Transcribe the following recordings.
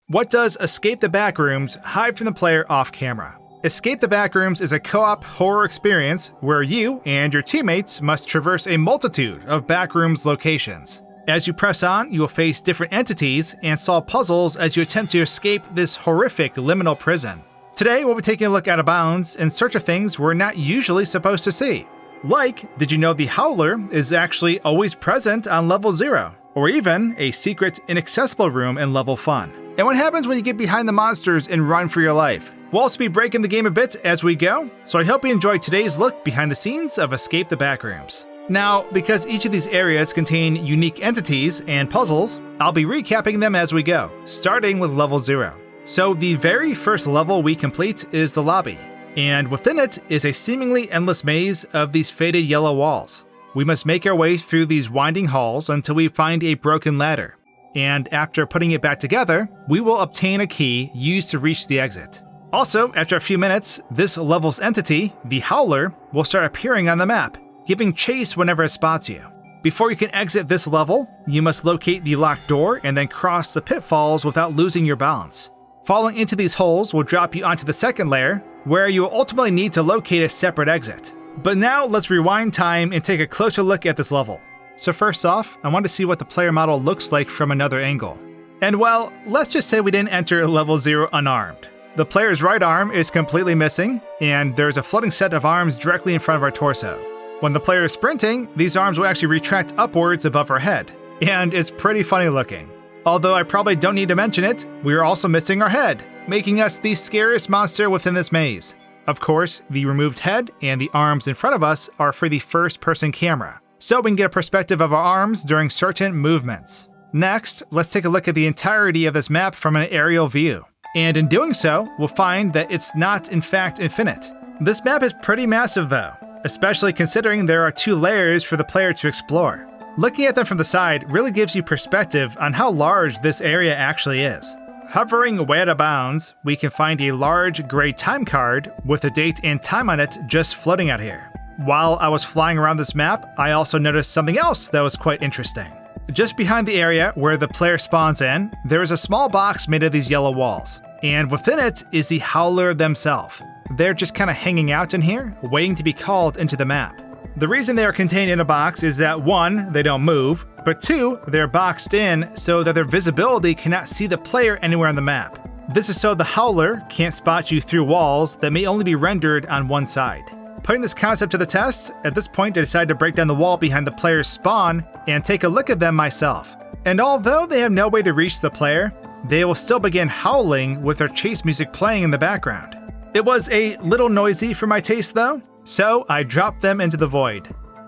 What does Escape the Backrooms hide from the player off camera? Escape the Backrooms is a co-op horror experience where you and your teammates must traverse a multitude of backrooms locations. As you press on, you will face different entities and solve puzzles as you attempt to escape this horrific liminal prison. Today, we'll be taking a look out of bounds in search of things we're not usually supposed to see. Like, did you know the Howler is actually always present on level 0? Or even a secret inaccessible room in level Fun. And what happens when you get behind the monsters and run for your life? We'll also be breaking the game a bit as we go, so I hope you enjoyed today's look behind the scenes of Escape the Backrooms. Now, because each of these areas contain unique entities and puzzles, I'll be recapping them as we go, starting with level 0. So the very first level we complete is the lobby, and within it is a seemingly endless maze of these faded yellow walls. We must make our way through these winding halls until we find a broken ladder, and after putting it back together, we will obtain a key used to reach the exit. Also, after a few minutes, this level's entity, the Howler, will start appearing on the map, giving chase whenever it spots you. Before you can exit this level, you must locate the locked door and then cross the pitfalls without losing your balance. Falling into these holes will drop you onto the second layer, where you will ultimately need to locate a separate exit. But now let's rewind time and take a closer look at this level. So first off, I want to see what the player model looks like from another angle. And well, let's just say we didn't enter level 0 unarmed. The player's right arm is completely missing, and there's a floating set of arms directly in front of our torso. When the player is sprinting, these arms will actually retract upwards above our head, and it's pretty funny looking. Although I probably don't need to mention it, we are also missing our head, making us the scariest monster within this maze. Of course, the removed head and the arms in front of us are for the first-person camera, so we can get a perspective of our arms during certain movements. Next, let's take a look at the entirety of this map from an aerial view. And in doing so, we'll find that it's not in fact infinite. This map is pretty massive though, especially considering there are 2 layers for the player to explore. Looking at them from the side really gives you perspective on how large this area actually is. Hovering way out of bounds, we can find a large gray time card with a date and time on it just floating out here. While I was flying around this map, I also noticed something else that was quite interesting. Just behind the area where the player spawns in, there is a small box made of these yellow walls, and within it is the Howler themselves. They're just kind of hanging out in here, waiting to be called into the map. The reason they are contained in a box is that 1, they don't move, but 2, they're boxed in so that their visibility cannot see the player anywhere on the map. This is so the Howler can't spot you through walls that may only be rendered on one side. Putting this concept to the test, at this point I decided to break down the wall behind the player's spawn and take a look at them myself. And although they have no way to reach the player, they will still begin howling with their chase music playing in the background. It was a little noisy for my taste though, so I dropped them into the void.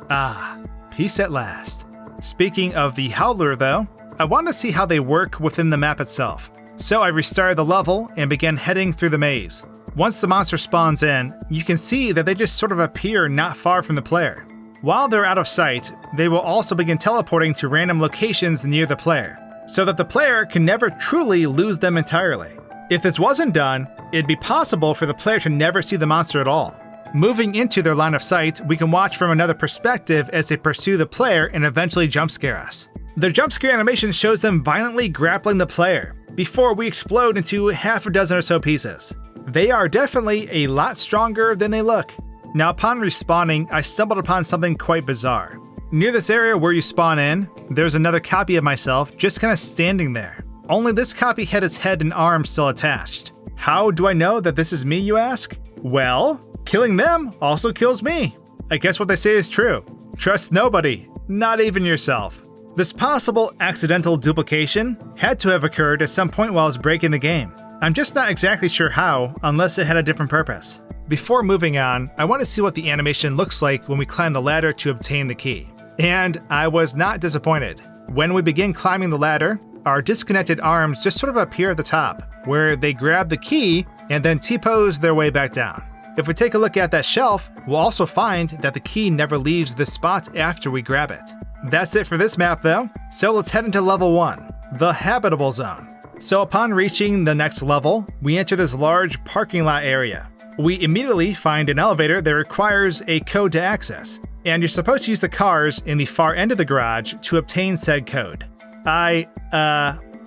Ah, peace at last. Speaking of the Howler though, I want to see how they work within the map itself. So I restarted the level and began heading through the maze. Once the monster spawns in, you can see that they just sort of appear not far from the player. While they're out of sight, they will also begin teleporting to random locations near the player, so that the player can never truly lose them entirely. If this wasn't done, it'd be possible for the player to never see the monster at all. Moving into their line of sight, we can watch from another perspective as they pursue the player and eventually jump scare us. The jump scare animation shows them violently grappling the player before we explode into half a dozen or so pieces. They are definitely a lot stronger than they look. Now upon respawning, I stumbled upon something quite bizarre. Near this area where you spawn in, there's another copy of myself just kind of standing there. Only this copy had its head and arms still attached. How do I know that this is me, you ask? Well, killing them also kills me. I guess what they say is true. Trust nobody, not even yourself. This possible accidental duplication had to have occurred at some point while I was breaking the game. I'm just not exactly sure how, unless it had a different purpose. Before moving on, I want to see what the animation looks like when we climb the ladder to obtain the key. And I was not disappointed. When we begin climbing the ladder, our disconnected arms just sort of appear at the top, where they grab the key and then T-pose their way back down. If we take a look at that shelf, we'll also find that the key never leaves this spot after we grab it. That's it for this map though, so let's head into level 1, the Habitable zone. So upon reaching the next level, we enter this large parking lot area. We immediately find an elevator that requires a code to access, and you're supposed to use the cars in the far end of the garage to obtain said code. I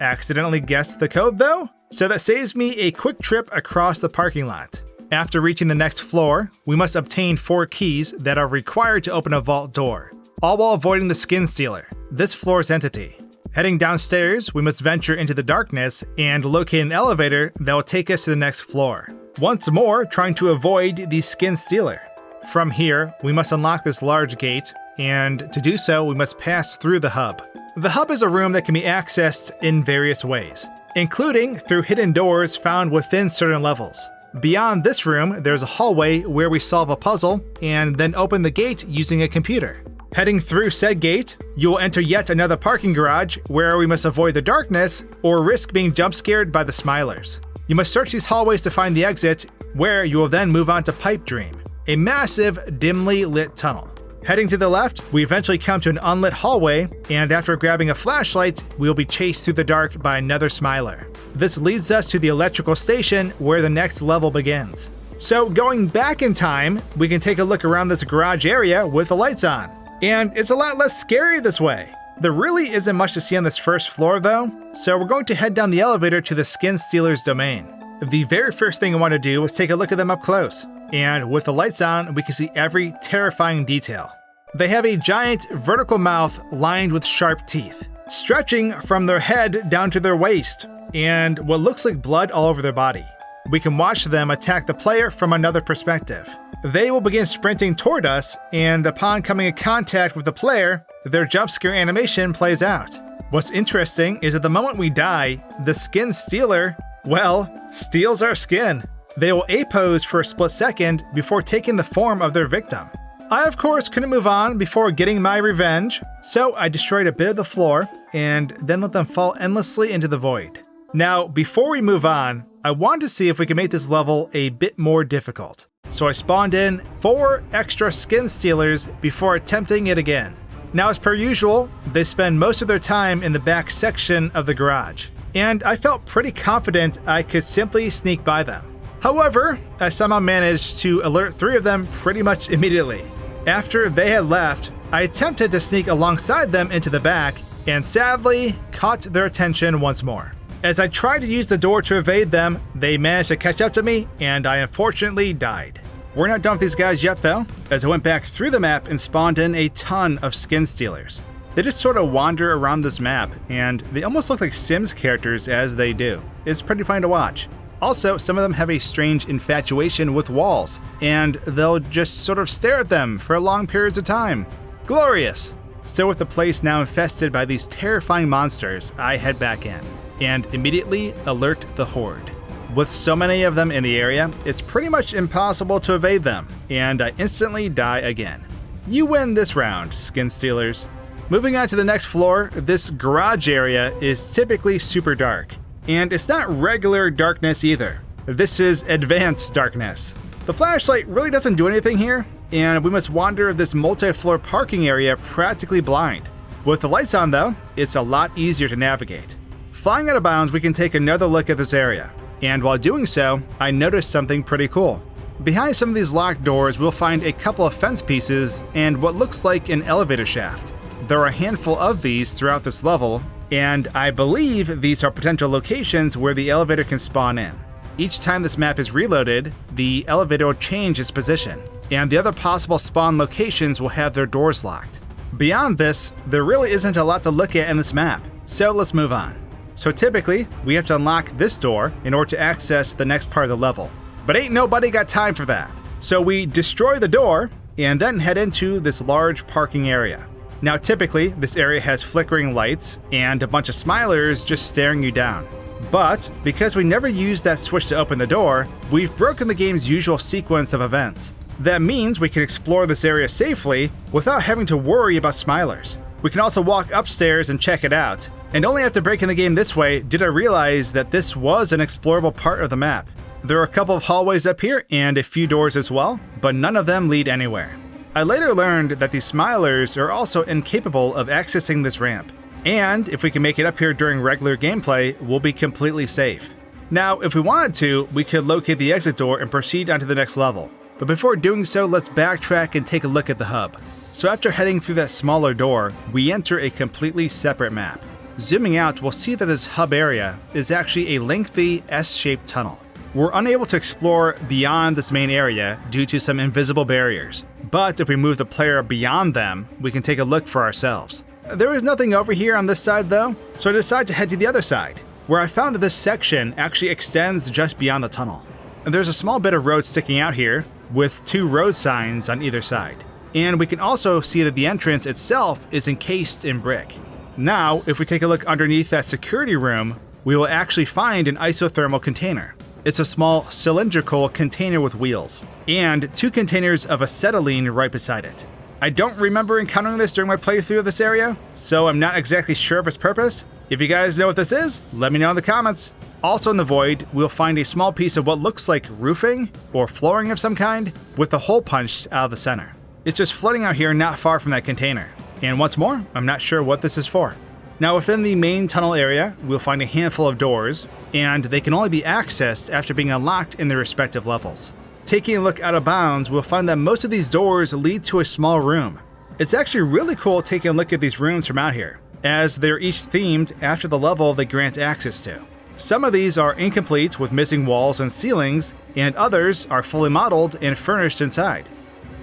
accidentally guessed the code though, so that saves me a quick trip across the parking lot. After reaching the next floor, we must obtain 4 keys that are required to open a vault door, all while avoiding the Skin Stealer, this floor's entity. Heading downstairs, we must venture into the darkness and locate an elevator that will take us to the next floor, once more trying to avoid the Skin Stealer. From here, we must unlock this large gate, and to do so, we must pass through the hub. The hub is a room that can be accessed in various ways, including through hidden doors found within certain levels. Beyond this room, there's a hallway where we solve a puzzle and then open the gate using a computer. Heading through said gate, you will enter yet another parking garage where we must avoid the darkness or risk being jump scared by the Smilers. You must search these hallways to find the exit, where you will then move on to Pipe Dream, a massive, dimly lit tunnel. Heading to the left, we eventually come to an unlit hallway, and after grabbing a flashlight, we will be chased through the dark by another Smiler. This leads us to the electrical station where the next level begins. So going back in time, we can take a look around this garage area with the lights on. And it's a lot less scary this way. There really isn't much to see on this first floor though, so we're going to head down the elevator to the Skin Stealer's domain. The very first thing I want to do was take a look at them up close, and with the lights on, we can see every terrifying detail. They have a giant vertical mouth lined with sharp teeth, stretching from their head down to their waist, and what looks like blood all over their body. We can watch them attack the player from another perspective. They will begin sprinting toward us, and upon coming in contact with the player, their jump scare animation plays out. What's interesting is at the moment we die, the Skin Stealer, well, steals our skin. They will A-pose for a split second before taking the form of their victim. I of course couldn't move on before getting my revenge, so I destroyed a bit of the floor and then let them fall endlessly into the void. Now, before we move on, I wanted to see if we could make this level a bit more difficult. So I spawned in 4 extra Skin Stealers before attempting it again. Now, as per usual, they spend most of their time in the back section of the garage, and I felt pretty confident I could simply sneak by them. However, I somehow managed to alert 3 of them pretty much immediately. After they had left, I attempted to sneak alongside them into the back, and sadly, caught their attention once more. As I tried to use the door to evade them, they managed to catch up to me, and I unfortunately died. We're not done with these guys yet though, as I went back through the map and spawned in a ton of Skin Stealers. They just sort of wander around this map, and they almost look like Sims characters as they do. It's pretty fun to watch. Also, some of them have a strange infatuation with walls, and they'll just sort of stare at them for long periods of time. Glorious! Still with the place now infested by these terrifying monsters, I head back in and immediately alert the horde. With so many of them in the area, it's pretty much impossible to evade them, and I instantly die again. You win this round, Skin Stealers. Moving on to the next floor, this garage area is typically super dark, and it's not regular darkness either. This is advanced darkness. The flashlight really doesn't do anything here, and we must wander this multi-floor parking area practically blind. With the lights on though, it's a lot easier to navigate. Flying out of bounds, we can take another look at this area, and while doing so, I noticed something pretty cool. Behind some of these locked doors, we'll find a couple of fence pieces and what looks like an elevator shaft. There are a handful of these throughout this level, and I believe these are potential locations where the elevator can spawn in. Each time this map is reloaded, the elevator will change its position, and the other possible spawn locations will have their doors locked. Beyond this, there really isn't a lot to look at in this map, so let's move on. So typically, we have to unlock this door in order to access the next part of the level. But ain't nobody got time for that. So we destroy the door and then head into this large parking area. Now typically, this area has flickering lights and a bunch of smilers just staring you down. But because we never used that switch to open the door, we've broken the game's usual sequence of events. That means we can explore this area safely without having to worry about smilers. We can also walk upstairs and check it out, and only after breaking the game this way did I realize that this was an explorable part of the map. There are a couple of hallways up here and a few doors as well, but none of them lead anywhere. I later learned that these smilers are also incapable of accessing this ramp, and if we can make it up here during regular gameplay, we'll be completely safe. Now, if we wanted to, we could locate the exit door and proceed onto the next level. But before doing so, let's backtrack and take a look at the hub. So after heading through that smaller door, we enter a completely separate map. zooming out, we'll see that this hub area is actually a lengthy S-shaped tunnel. We're unable to explore beyond this main area due to some invisible barriers, but if we move the player beyond them, we can take a look for ourselves. There is nothing over here on this side though, so I decide to head to the other side, where I found that this section actually extends just beyond the tunnel. There's a small bit of road sticking out here, with 2 road signs on either side. And we can also see that the entrance itself is encased in brick. Now, if we take a look underneath that security room, we will actually find an isothermal container. It's a small cylindrical container with wheels, and 2 containers of acetylene right beside it. I don't remember encountering this during my playthrough of this area, so I'm not exactly sure of its purpose. If you guys know what this is, let me know in the comments. Also in the void, we'll find a small piece of what looks like roofing or flooring of some kind, with a hole punched out of the center. It's just floating out here not far from that container. And once more, I'm not sure what this is for. Now within the main tunnel area, we'll find a handful of doors, and they can only be accessed after being unlocked in their respective levels. Taking a look out of bounds, we'll find that most of these doors lead to a small room. It's actually really cool taking a look at these rooms from out here, as they're each themed after the level they grant access to. Some of these are incomplete with missing walls and ceilings, and others are fully modeled and furnished inside.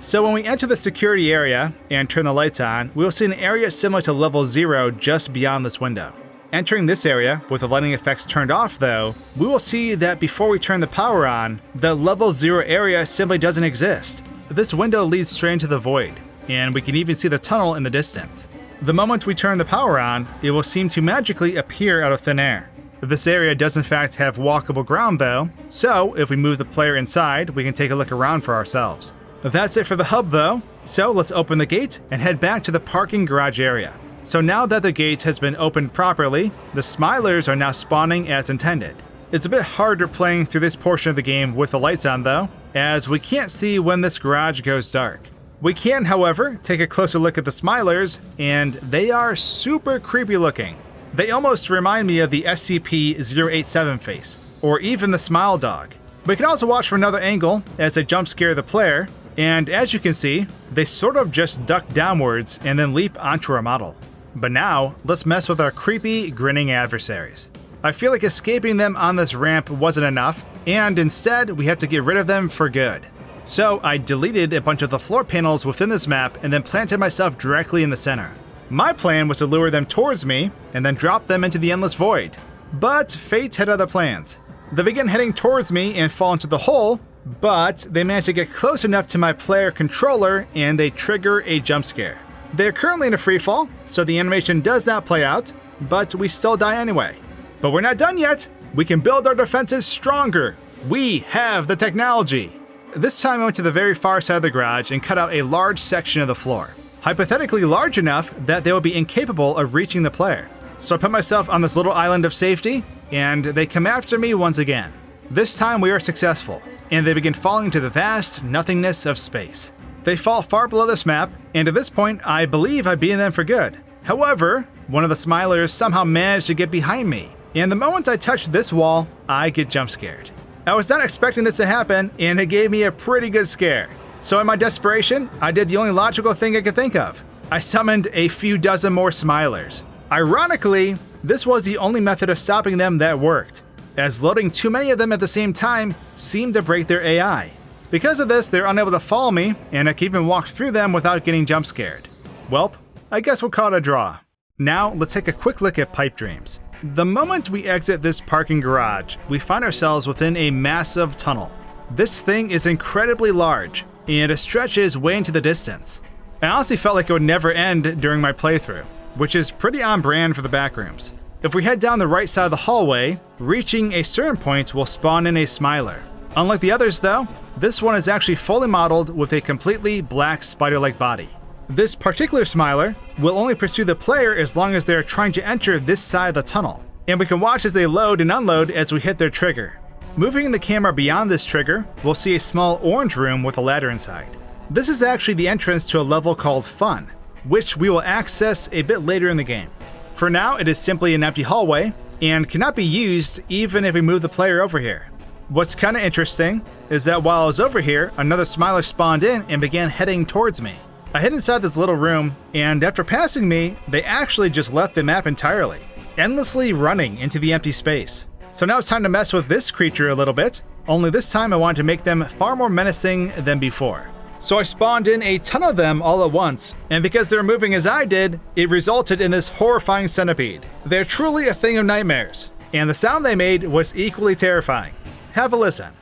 So when we enter the security area and turn the lights on, we'll see an area similar to level 0 just beyond this window. Entering this area, with the lighting effects turned off though, we will see that before we turn the power on, the level 0 area simply doesn't exist. This window leads straight into the void, and we can even see the tunnel in the distance. The moment we turn the power on, it will seem to magically appear out of thin air. This area does in fact have walkable ground though, so if we move the player inside, we can take a look around for ourselves. That's it for the hub though, so let's open the gate and head back to the parking garage area. So now that the gate has been opened properly, the Smilers are now spawning as intended. It's a bit harder playing through this portion of the game with the lights on though, as we can't see when this garage goes dark. We can, however, take a closer look at the Smilers, and they are super creepy looking. They almost remind me of the SCP-087 face, or even the Smile Dog. We can also watch from another angle as they jump scare the player, and as you can see, they sort of just duck downwards and then leap onto our model. But now, let's mess with our creepy, grinning adversaries. I feel like escaping them on this ramp wasn't enough, and instead we have to get rid of them for good. So I deleted a bunch of the floor panels within this map and then planted myself directly in the center. My plan was to lure them towards me and then drop them into the endless void. But fate had other plans. They begin heading towards me and fall into the hole, but they manage to get close enough to my player controller and they trigger a jump scare. They're currently in a freefall, so the animation does not play out, but we still die anyway. But we're not done yet! We can build our defenses stronger! We have the technology! This time I went to the very far side of the garage and cut out a large section of the floor. Hypothetically large enough that they will be incapable of reaching the player. So I put myself on this little island of safety, and they come after me once again. This time we are successful, and they begin falling into the vast nothingness of space. They fall far below this map, and at this point I believe I've beaten them for good. However, one of the Smilers somehow managed to get behind me, and the moment I touch this wall, I get jump scared. I was not expecting this to happen, and it gave me a pretty good scare. So in my desperation, I did the only logical thing I could think of. I summoned a few dozen more Smilers. Ironically, this was the only method of stopping them that worked, as loading too many of them at the same time seemed to break their AI. Because of this, they're unable to follow me, and I can even walk through them without getting jump scared. Welp, I guess we'll call it a draw. Now, let's take a quick look at pipe dreams. The moment we exit this parking garage, we find ourselves within a massive tunnel. This thing is incredibly large, and it stretches way into the distance. I honestly felt like it would never end during my playthrough, which is pretty on brand for the Backrooms. If we head down the right side of the hallway, reaching a certain point will spawn in a Smiler. Unlike the others though, this one is actually fully modeled with a completely black spider-like body. This particular Smiler will only pursue the player as long as they are trying to enter this side of the tunnel, and we can watch as they load and unload as we hit their trigger. Moving the camera beyond this trigger, we'll see a small orange room with a ladder inside. This is actually the entrance to a level called Fun, which we will access a bit later in the game. For now, it is simply an empty hallway, and cannot be used even if we move the player over here. What's kinda interesting is that while I was over here, another Smiler spawned in and began heading towards me. I hid inside this little room, and after passing me, they actually just left the map entirely. endlessly running into the empty space. So now it's time to mess with this creature a little bit, only this time I wanted to make them far more menacing than before. So I spawned in a ton of them all at once, and because they're moving as I did, it resulted in this horrifying centipede. They're truly a thing of nightmares, and the sound they made was equally terrifying. Have a listen.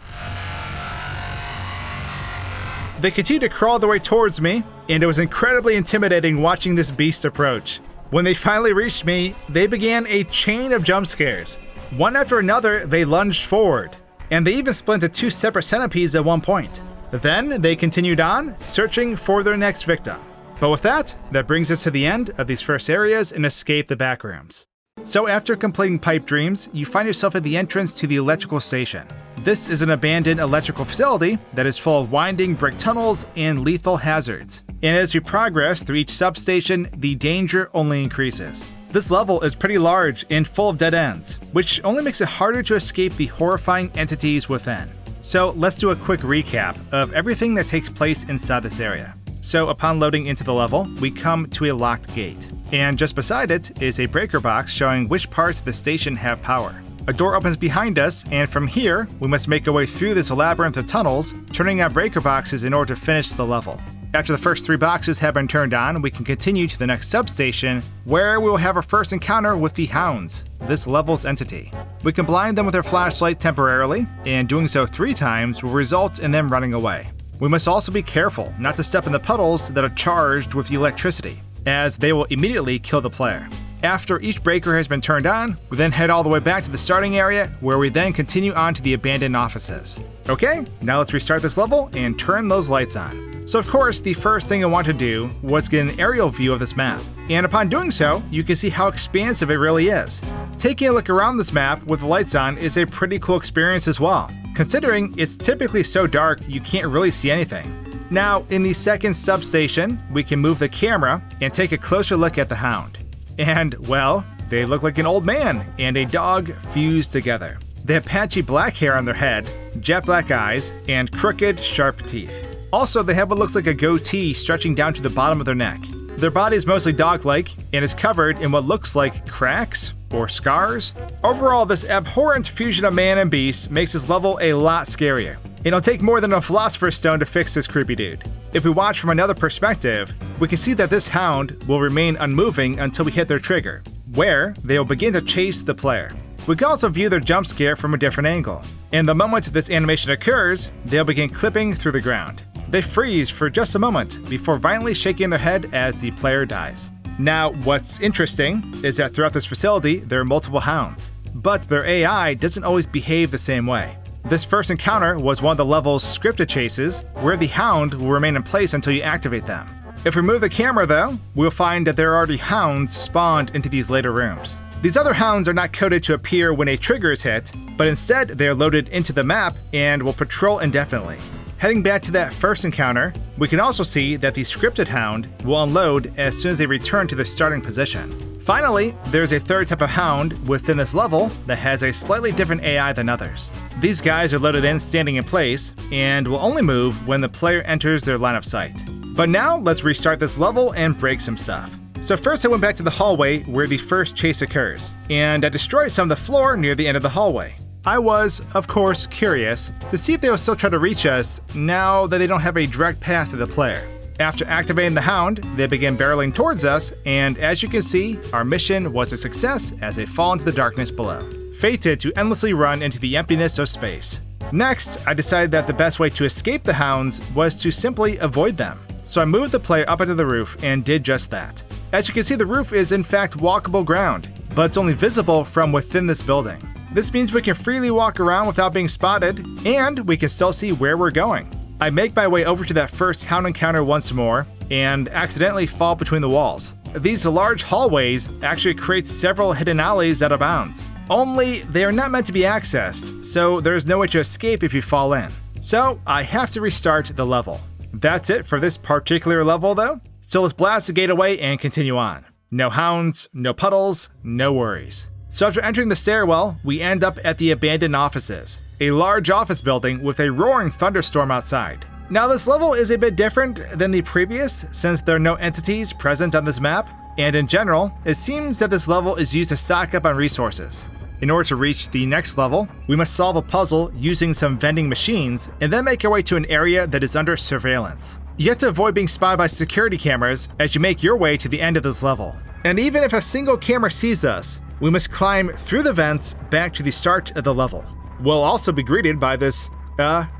They continued to crawl their way towards me, and it was incredibly intimidating watching this beast approach. When they finally reached me, they began a chain of jump scares. One after another, they lunged forward, and they even split into 2 separate centipedes at one point. Then they continued on, searching for their next victim. But with that brings us to the end of these first areas in Escape the Backrooms. So after completing Pipe Dreams, you find yourself at the entrance to the electrical station. This is an abandoned electrical facility that is full of winding brick tunnels and lethal hazards. And as you progress through each substation, the danger only increases. This level is pretty large and full of dead ends, which only makes it harder to escape the horrifying entities within. So let's do a quick recap of everything that takes place inside this area. So upon loading into the level, we come to a locked gate. And just beside it is a breaker box showing which parts of the station have power. A door opens behind us, and from here, we must make our way through this labyrinth of tunnels, turning on breaker boxes in order to finish the level. After the first 3 boxes have been turned on, we can continue to the next substation, where we will have our first encounter with the Hounds, this level's entity. We can blind them with our flashlight temporarily, and doing so 3 times will result in them running away. We must also be careful not to step in the puddles that are charged with electricity, as they will immediately kill the player. After each breaker has been turned on, we then head all the way back to the starting area, where we then continue on to the abandoned offices. Okay, now let's restart this level and turn those lights on. So of course, the first thing I wanted to do was get an aerial view of this map. And upon doing so, you can see how expansive it really is. Taking a look around this map with the lights on is a pretty cool experience as well, considering it's typically so dark you can't really see anything. Now, in the second substation, we can move the camera and take a closer look at the Hound. And, well, they look like an old man and a dog fused together. They have patchy black hair on their head, jet black eyes, and crooked, sharp teeth. Also, they have what looks like a goatee stretching down to the bottom of their neck. Their body is mostly dog-like and is covered in what looks like cracks or scars. Overall, this abhorrent fusion of man and beast makes this level a lot scarier. It'll take more than a Philosopher's Stone to fix this creepy dude. If we watch from another perspective, we can see that this Hound will remain unmoving until we hit their trigger, where they will begin to chase the player. We can also view their jump scare from a different angle. And the moment this animation occurs, they'll begin clipping through the ground. They freeze for just a moment before violently shaking their head as the player dies. Now, what's interesting is that throughout this facility, there are multiple Hounds, but their AI doesn't always behave the same way. This first encounter was one of the level's scripted chases, where the Hound will remain in place until you activate them. If we move the camera though, we'll find that there are already Hounds spawned into these later rooms. These other Hounds are not coded to appear when a trigger is hit, but instead they are loaded into the map and will patrol indefinitely. Heading back to that first encounter, we can also see that the scripted Hound will unload as soon as they return to their starting position. Finally, there's a third type of Hound within this level that has a slightly different AI than others. These guys are loaded in standing in place, and will only move when the player enters their line of sight. But now, let's restart this level and break some stuff. So first I went back to the hallway where the first chase occurs, and I destroyed some of the floor near the end of the hallway. I was, of course, curious to see if they will still try to reach us now that they don't have a direct path to the player. After activating the Hound, they began barreling towards us, and as you can see, our mission was a success as they fall into the darkness below, fated to endlessly run into the emptiness of space. Next, I decided that the best way to escape the Hounds was to simply avoid them. So I moved the player up onto the roof and did just that. As you can see, the roof is in fact walkable ground, but it's only visible from within this building. This means we can freely walk around without being spotted, and we can still see where we're going. I make my way over to that first Hound encounter once more, and accidentally fall between the walls. These large hallways actually create several hidden alleys out of bounds. Only, they are not meant to be accessed, so there's no way to escape if you fall in. So, I have to restart the level. That's it for this particular level though, so let's blast the gate away and continue on. No Hounds, no puddles, no worries. So after entering the stairwell, we end up at the abandoned offices, a large office building with a roaring thunderstorm outside. Now this level is a bit different than the previous since there are no entities present on this map, and in general, it seems that this level is used to stock up on resources. In order to reach the next level, we must solve a puzzle using some vending machines and then make our way to an area that is under surveillance. You have to avoid being spotted by security cameras as you make your way to the end of this level. And even if a single camera sees us, we must climb through the vents back to the start of the level. We'll also be greeted by this,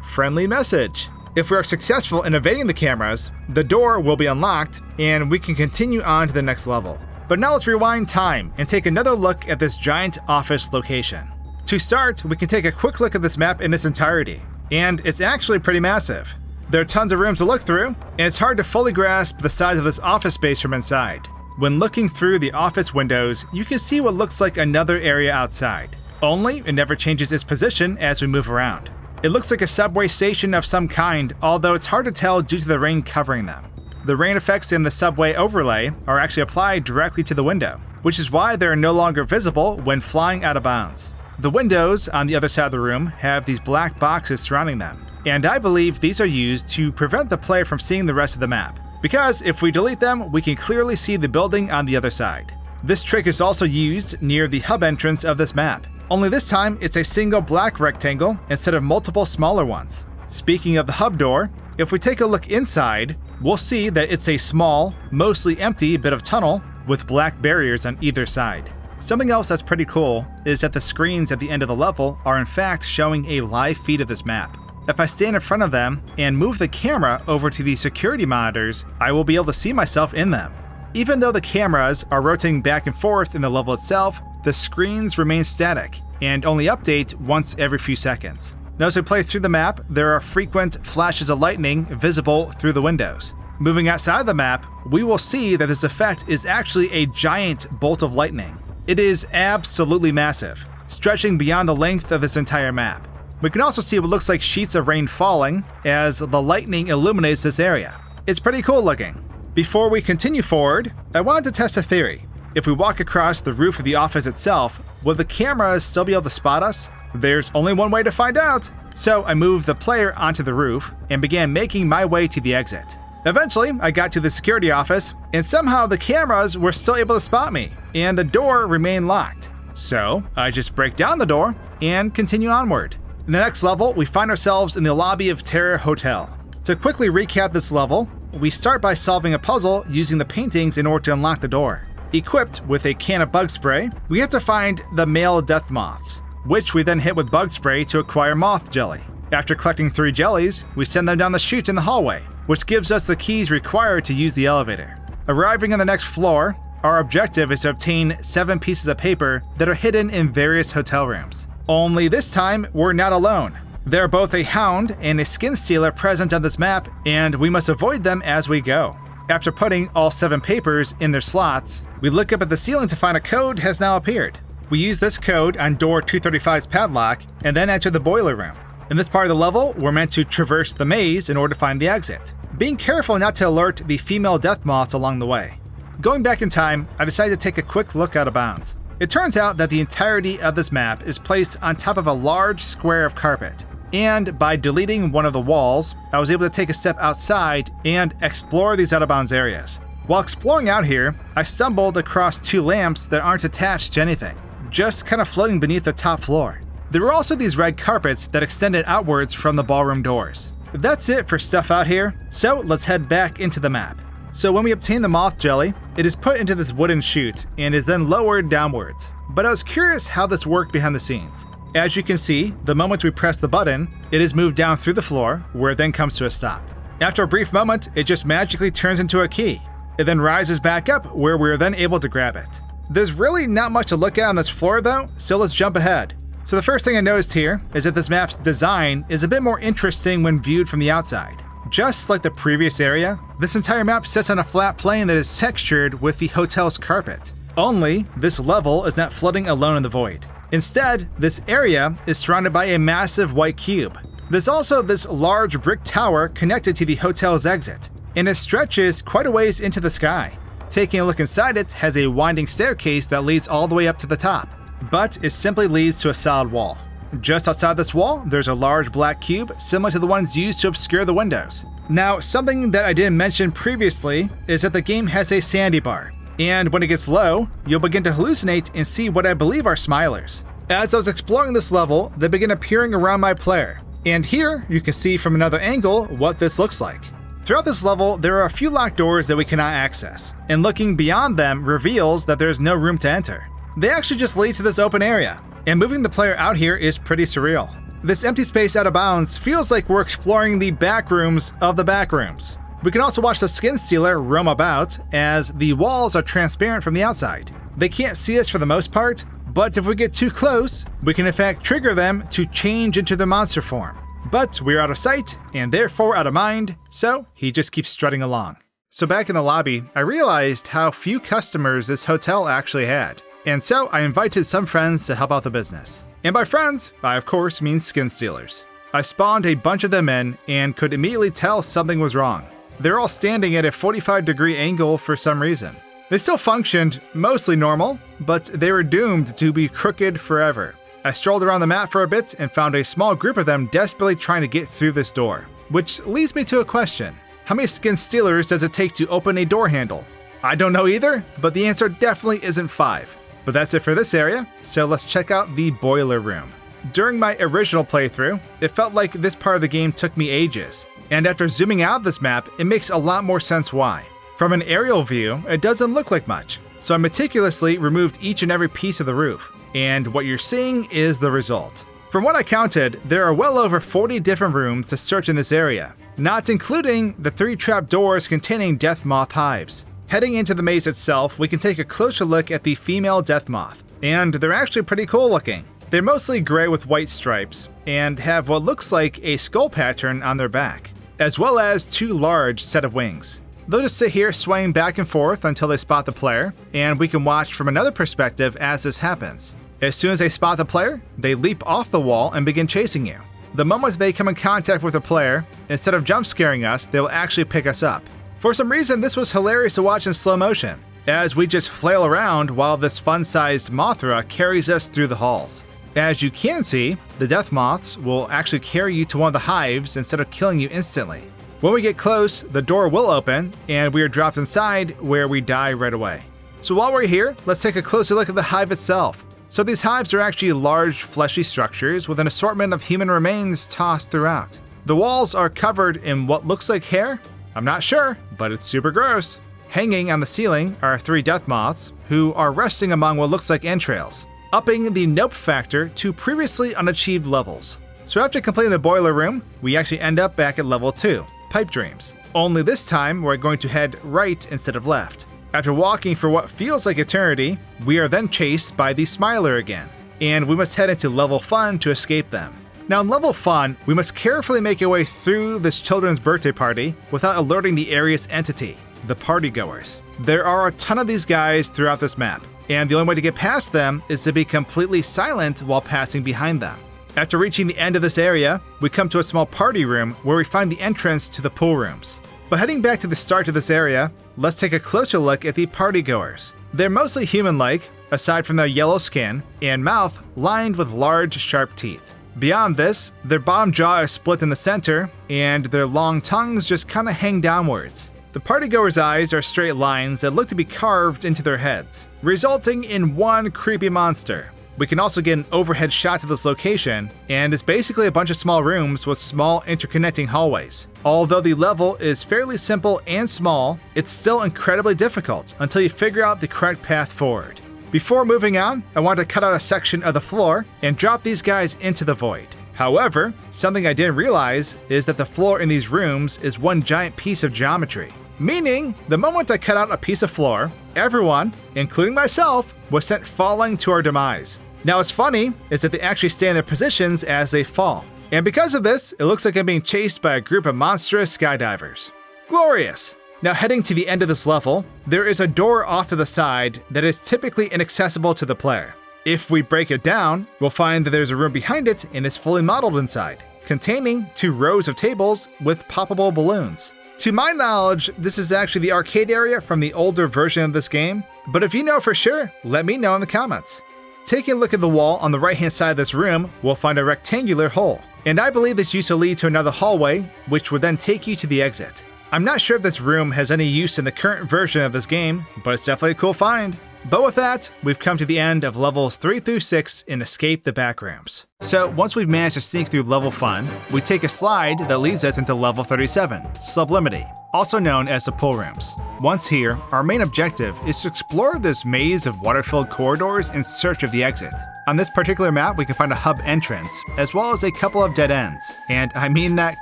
friendly message. If we are successful in evading the cameras, the door will be unlocked and we can continue on to the next level. But now let's rewind time and take another look at this giant office location. To start, we can take a quick look at this map in its entirety, and it's actually pretty massive. There are tons of rooms to look through, and it's hard to fully grasp the size of this office space from inside. When looking through the office windows, you can see what looks like another area outside. Only, it never changes its position as we move around. It looks like a subway station of some kind, although it's hard to tell due to the rain covering them. The rain effects in the subway overlay are actually applied directly to the window, which is why they are no longer visible when flying out of bounds. The windows on the other side of the room have these black boxes surrounding them, and I believe these are used to prevent the player from seeing the rest of the map, because if we delete them, we can clearly see the building on the other side. This trick is also used near the hub entrance of this map, only this time it's a single black rectangle instead of multiple smaller ones. Speaking of the hub door, if we take a look inside, we'll see that it's a small, mostly empty bit of tunnel with black barriers on either side. Something else that's pretty cool is that the screens at the end of the level are in fact showing a live feed of this map. If I stand in front of them and move the camera over to the security monitors, I will be able to see myself in them. Even though the cameras are rotating back and forth in the level itself, the screens remain static and only update once every few seconds. Now as we play through the map, there are frequent flashes of lightning visible through the windows. Moving outside the map, we will see that this effect is actually a giant bolt of lightning. It is absolutely massive, stretching beyond the length of this entire map. We can also see what looks like sheets of rain falling as the lightning illuminates this area. It's pretty cool looking. Before we continue forward, I wanted to test a theory. If we walk across the roof of the office itself, will the cameras still be able to spot us? There's only one way to find out. So I moved the player onto the roof and began making my way to the exit. Eventually, I got to the security office, and somehow the cameras were still able to spot me, and the door remained locked. So I just break down the door and continue onward. In the next level, we find ourselves in the lobby of Terror Hotel. To quickly recap this level, we start by solving a puzzle using the paintings in order to unlock the door. Equipped with a can of bug spray, we have to find the male death moths, which we then hit with bug spray to acquire moth jelly. After collecting 3 jellies, we send them down the chute in the hallway, which gives us the keys required to use the elevator. Arriving on the next floor, our objective is to obtain 7 pieces of paper that are hidden in various hotel rooms. Only this time, we're not alone. There are both a hound and a skin stealer present on this map, and we must avoid them as we go. After putting all 7 papers in their slots, we look up at the ceiling to find a code has now appeared. We use this code on door 235's padlock and then enter the boiler room. In this part of the level, we're meant to traverse the maze in order to find the exit, being careful not to alert the female death moths along the way. Going back in time, I decided to take a quick look out of bounds. It turns out that the entirety of this map is placed on top of a large square of carpet, and by deleting one of the walls, I was able to take a step outside and explore these out-of-bounds areas. While exploring out here, I stumbled across 2 lamps that aren't attached to anything, just kind of floating beneath the top floor. There were also these red carpets that extended outwards from the ballroom doors. That's it for stuff out here, so let's head back into the map. So when we obtain the moth jelly, it is put into this wooden chute and is then lowered downwards. But I was curious how this worked behind the scenes. As you can see, the moment we press the button, it is moved down through the floor, where it then comes to a stop. After a brief moment, it just magically turns into a key. It then rises back up, where we are then able to grab it. There's really not much to look at on this floor though, so let's jump ahead. So the first thing I noticed here is that this map's design is a bit more interesting when viewed from the outside. Just like the previous area, this entire map sits on a flat plane that is textured with the hotel's carpet. Only, this level is not floating alone in the void. Instead, this area is surrounded by a massive white cube. There's also this large brick tower connected to the hotel's exit, and it stretches quite a ways into the sky. Taking a look inside it has a winding staircase that leads all the way up to the top, but it simply leads to a solid wall. Just outside this wall, there's a large black cube similar to the ones used to obscure the windows. Now, something that I didn't mention previously is that the game has a sandy bar. And when it gets low, you'll begin to hallucinate and see what I believe are smilers. As I was exploring this level, they begin appearing around my player. And here, you can see from another angle what this looks like. Throughout this level, there are a few locked doors that we cannot access, and looking beyond them reveals that there's no room to enter. They actually just lead to this open area, and moving the player out here is pretty surreal. This empty space out of bounds feels like we're exploring the backrooms of the backrooms. We can also watch the skin stealer roam about, as the walls are transparent from the outside. They can't see us for the most part, but if we get too close, we can in fact trigger them to change into their monster form. But we're out of sight, and therefore out of mind, so he just keeps strutting along. So back in the lobby, I realized how few customers this hotel actually had. And so I invited some friends to help out the business. And by friends, I of course mean skin stealers. I spawned a bunch of them in and could immediately tell something was wrong. They're all standing at a 45-degree angle for some reason. They still functioned mostly normal, but they were doomed to be crooked forever. I strolled around the map for a bit and found a small group of them desperately trying to get through this door. Which leads me to a question. How many skin stealers does it take to open a door handle? I don't know either, but the answer definitely isn't 5. But that's it for this area, so let's check out the boiler room. During my original playthrough, it felt like this part of the game took me ages, and after zooming out this map, it makes a lot more sense why. From an aerial view, it doesn't look like much, so I meticulously removed each and every piece of the roof, and what you're seeing is the result. From what I counted, there are well over 40 different rooms to search in this area, not including the 3 trap doors containing death moth hives. Heading into the maze itself, we can take a closer look at the female death moth, and they're actually pretty cool looking. They're mostly gray with white stripes, and have what looks like a skull pattern on their back, as well as 2 large set of wings. They'll just sit here swaying back and forth until they spot the player, and we can watch from another perspective as this happens. As soon as they spot the player, they leap off the wall and begin chasing you. The moment they come in contact with the player, instead of jump scaring us, they will actually pick us up. For some reason, this was hilarious to watch in slow motion, as we just flail around while this fun-sized Mothra carries us through the halls. As you can see, the death moths will actually carry you to one of the hives instead of killing you instantly. When we get close, the door will open, and we are dropped inside where we die right away. So while we're here, let's take a closer look at the hive itself. So these hives are actually large, fleshy structures with an assortment of human remains tossed throughout. The walls are covered in what looks like hair. I'm not sure, but it's super gross. Hanging on the ceiling are 3 death moths, who are resting among what looks like entrails, upping the nope factor to previously unachieved levels. So after completing the boiler room, we actually end up back at level 2, Pipe Dreams. Only this time, we're going to head right instead of left. After walking for what feels like eternity, we are then chased by the Smiler again, and we must head into level Fun to escape them. Now in level Fun, we must carefully make our way through this children's birthday party without alerting the area's entity, the partygoers. There are a ton of these guys throughout this map, and the only way to get past them is to be completely silent while passing behind them. After reaching the end of this area, we come to a small party room where we find the entrance to the pool rooms. But heading back to the start of this area, let's take a closer look at the partygoers. They're mostly human-like, aside from their yellow skin and mouth lined with large, sharp teeth. Beyond this, their bottom jaw is split in the center, and their long tongues just kinda hang downwards. The partygoers' eyes are straight lines that look to be carved into their heads, resulting in one creepy monster. We can also get an overhead shot to this location, and it's basically a bunch of small rooms with small interconnecting hallways. Although the level is fairly simple and small, it's still incredibly difficult until you figure out the correct path forward. Before moving on, I want to cut out a section of the floor and drop these guys into the void. However, something I didn't realize is that the floor in these rooms is one giant piece of geometry. Meaning, the moment I cut out a piece of floor, everyone, including myself, was sent falling to our demise. Now what's funny is that they actually stay in their positions as they fall. And because of this, it looks like I'm being chased by a group of monstrous skydivers. Glorious! Now heading to the end of this level, there is a door off to the side that is typically inaccessible to the player. If we break it down, we'll find that there's a room behind it and it's fully modeled inside, containing 2 rows of tables with poppable balloons. To my knowledge, this is actually the arcade area from the older version of this game, but if you know for sure, let me know in the comments. Taking a look at the wall on the right hand side of this room, we'll find a rectangular hole, and I believe this used to lead to another hallway, which would then take you to the exit. I'm not sure if this room has any use in the current version of this game, but it's definitely a cool find. But with that, we've come to the end of levels 3 through 6 in Escape the Backrooms. So once we've managed to sneak through level 1, we take a slide that leads us into level 37, Sublimity, also known as the Poolrooms. Once here, our main objective is to explore this maze of water-filled corridors in search of the exit. On this particular map, we can find a hub entrance, as well as a couple of dead ends, and I mean that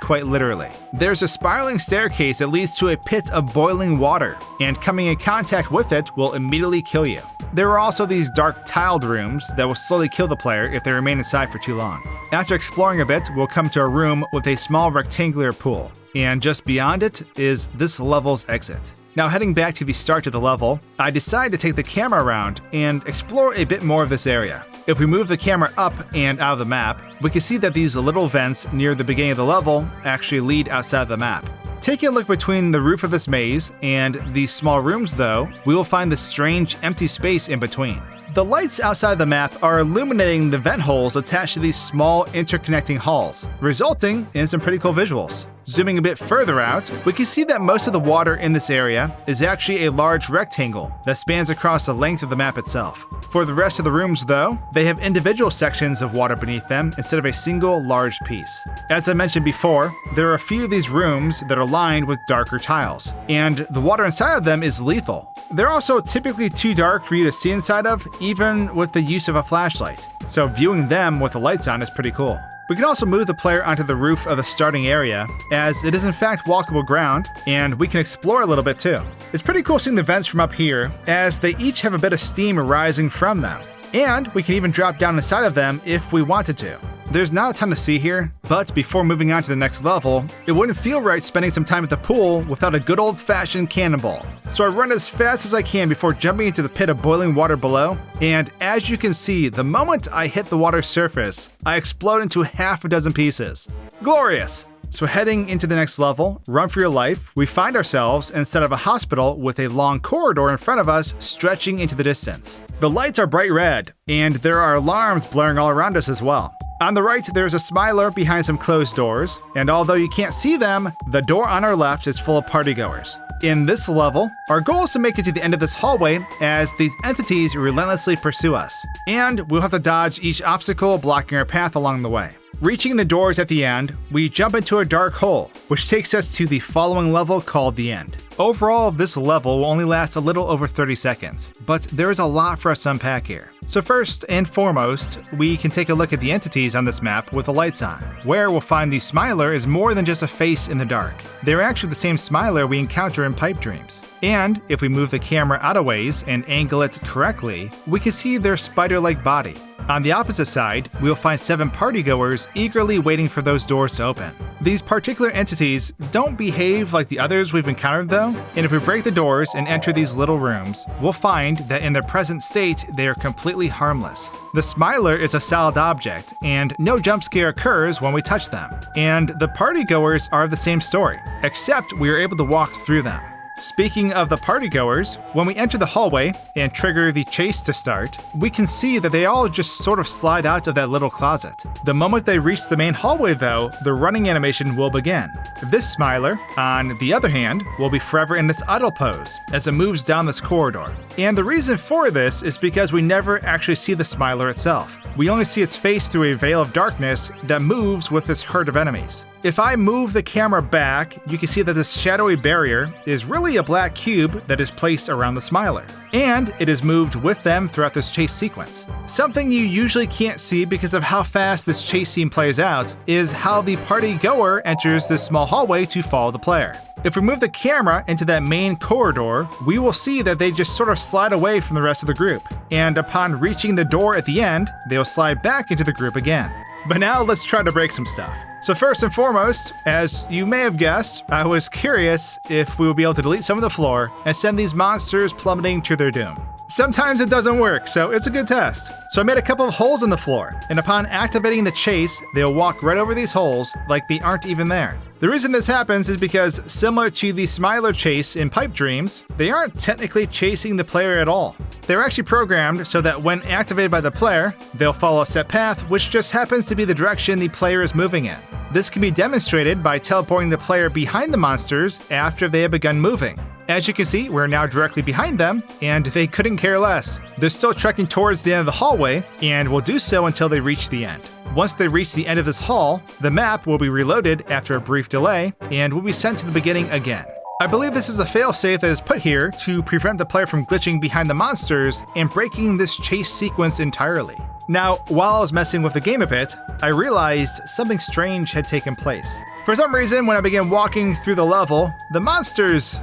quite literally. There's a spiraling staircase that leads to a pit of boiling water, and coming in contact with it will immediately kill you. There are also these dark tiled rooms that will slowly kill the player if they remain inside for too long. After exploring a bit, we'll come to a room with a small rectangular pool, and just beyond it is this level's exit. Now heading back to the start of the level, I decide to take the camera around and explore a bit more of this area. If we move the camera up and out of the map, we can see that these little vents near the beginning of the level actually lead outside of the map. Taking a look between the roof of this maze and these small rooms though, we will find this strange empty space in between. The lights outside the map are illuminating the vent holes attached to these small interconnecting halls, resulting in some pretty cool visuals. Zooming a bit further out, we can see that most of the water in this area is actually a large rectangle that spans across the length of the map itself. For the rest of the rooms though, they have individual sections of water beneath them instead of a single large piece. As I mentioned before, there are a few of these rooms that are lined with darker tiles, and the water inside of them is lethal. They're also typically too dark for you to see inside of, even with the use of a flashlight, so viewing them with the lights on is pretty cool. We can also move the player onto the roof of the starting area, as it is in fact walkable ground, and we can explore a little bit too. It's pretty cool seeing the vents from up here, as they each have a bit of steam rising from them, and we can even drop down inside of them if we wanted to. There's not a ton to see here, but before moving on to the next level, it wouldn't feel right spending some time at the pool without a good old-fashioned cannonball. So I run as fast as I can before jumping into the pit of boiling water below, and as you can see, the moment I hit the water's surface, I explode into half a dozen pieces. Glorious! So heading into the next level, Run for Your Life, we find ourselves instead of a hospital with a long corridor in front of us stretching into the distance. The lights are bright red, and there are alarms blaring all around us as well. On the right, there's a smiler behind some closed doors, and although you can't see them, the door on our left is full of partygoers. In this level, our goal is to make it to the end of this hallway as these entities relentlessly pursue us, and we'll have to dodge each obstacle blocking our path along the way. Reaching the doors at the end, we jump into a dark hole, which takes us to the following level called The End. Overall, this level will only last a little over 30 seconds, but there is a lot for us to unpack here. So first and foremost, we can take a look at the entities on this map with the lights on, where we'll find the Smiler is more than just a face in the dark. They're actually the same Smiler we encounter in Pipe Dreams. And if we move the camera out a ways and angle it correctly, we can see their spider-like body. On the opposite side, we'll find 7 partygoers eagerly waiting for those doors to open. These particular entities don't behave like the others we've encountered though, and if we break the doors and enter these little rooms, we'll find that in their present state, they are completely harmless. The Smiler is a solid object, and no jump scare occurs when we touch them. And the partygoers are the same story, except we are able to walk through them. Speaking of the partygoers, when we enter the hallway and trigger the chase to start, we can see that they all just sort of slide out of that little closet. The moment they reach the main hallway though, the running animation will begin. This Smiler, on the other hand, will be forever in its idle pose as it moves down this corridor. And the reason for this is because we never actually see the Smiler itself. We only see its face through a veil of darkness that moves with this herd of enemies. If I move the camera back, you can see that this shadowy barrier is really a black cube that is placed around the Smiler, and it is moved with them throughout this chase sequence. Something you usually can't see because of how fast this chase scene plays out is how the party goer enters this small hallway to follow the player. If we move the camera into that main corridor, we will see that they just sort of slide away from the rest of the group, and upon reaching the door at the end, they'll slide back into the group again. But now let's try to break some stuff. So first and foremost, as you may have guessed, I was curious if we would be able to delete some of the floor and send these monsters plummeting to their doom. Sometimes it doesn't work, so it's a good test. So I made a couple of holes in the floor, and upon activating the chase, they'll walk right over these holes like they aren't even there. The reason this happens is because, similar to the Smiler chase in Pipe Dreams, they aren't technically chasing the player at all. They're actually programmed so that when activated by the player, they'll follow a set path which just happens to be the direction the player is moving in. This can be demonstrated by teleporting the player behind the monsters after they have begun moving. As you can see, we're now directly behind them, and they couldn't care less. They're still trekking towards the end of the hallway, and will do so until they reach the end. Once they reach the end of this hall, the map will be reloaded after a brief delay, and will be sent to the beginning again. I believe this is a failsafe that is put here to prevent the player from glitching behind the monsters and breaking this chase sequence entirely. Now, while I was messing with the game a bit, I realized something strange had taken place. For some reason, when I began walking through the level, the monsters,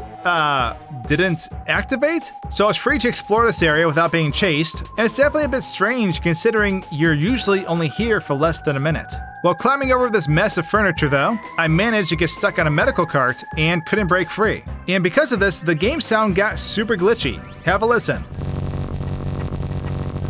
didn't activate? So I was free to explore this area without being chased, and it's definitely a bit strange considering you're usually only here for less than a minute. While climbing over this mess of furniture though, I managed to get stuck on a medical cart and couldn't break free. And because of this, the game sound got super glitchy. Have a listen.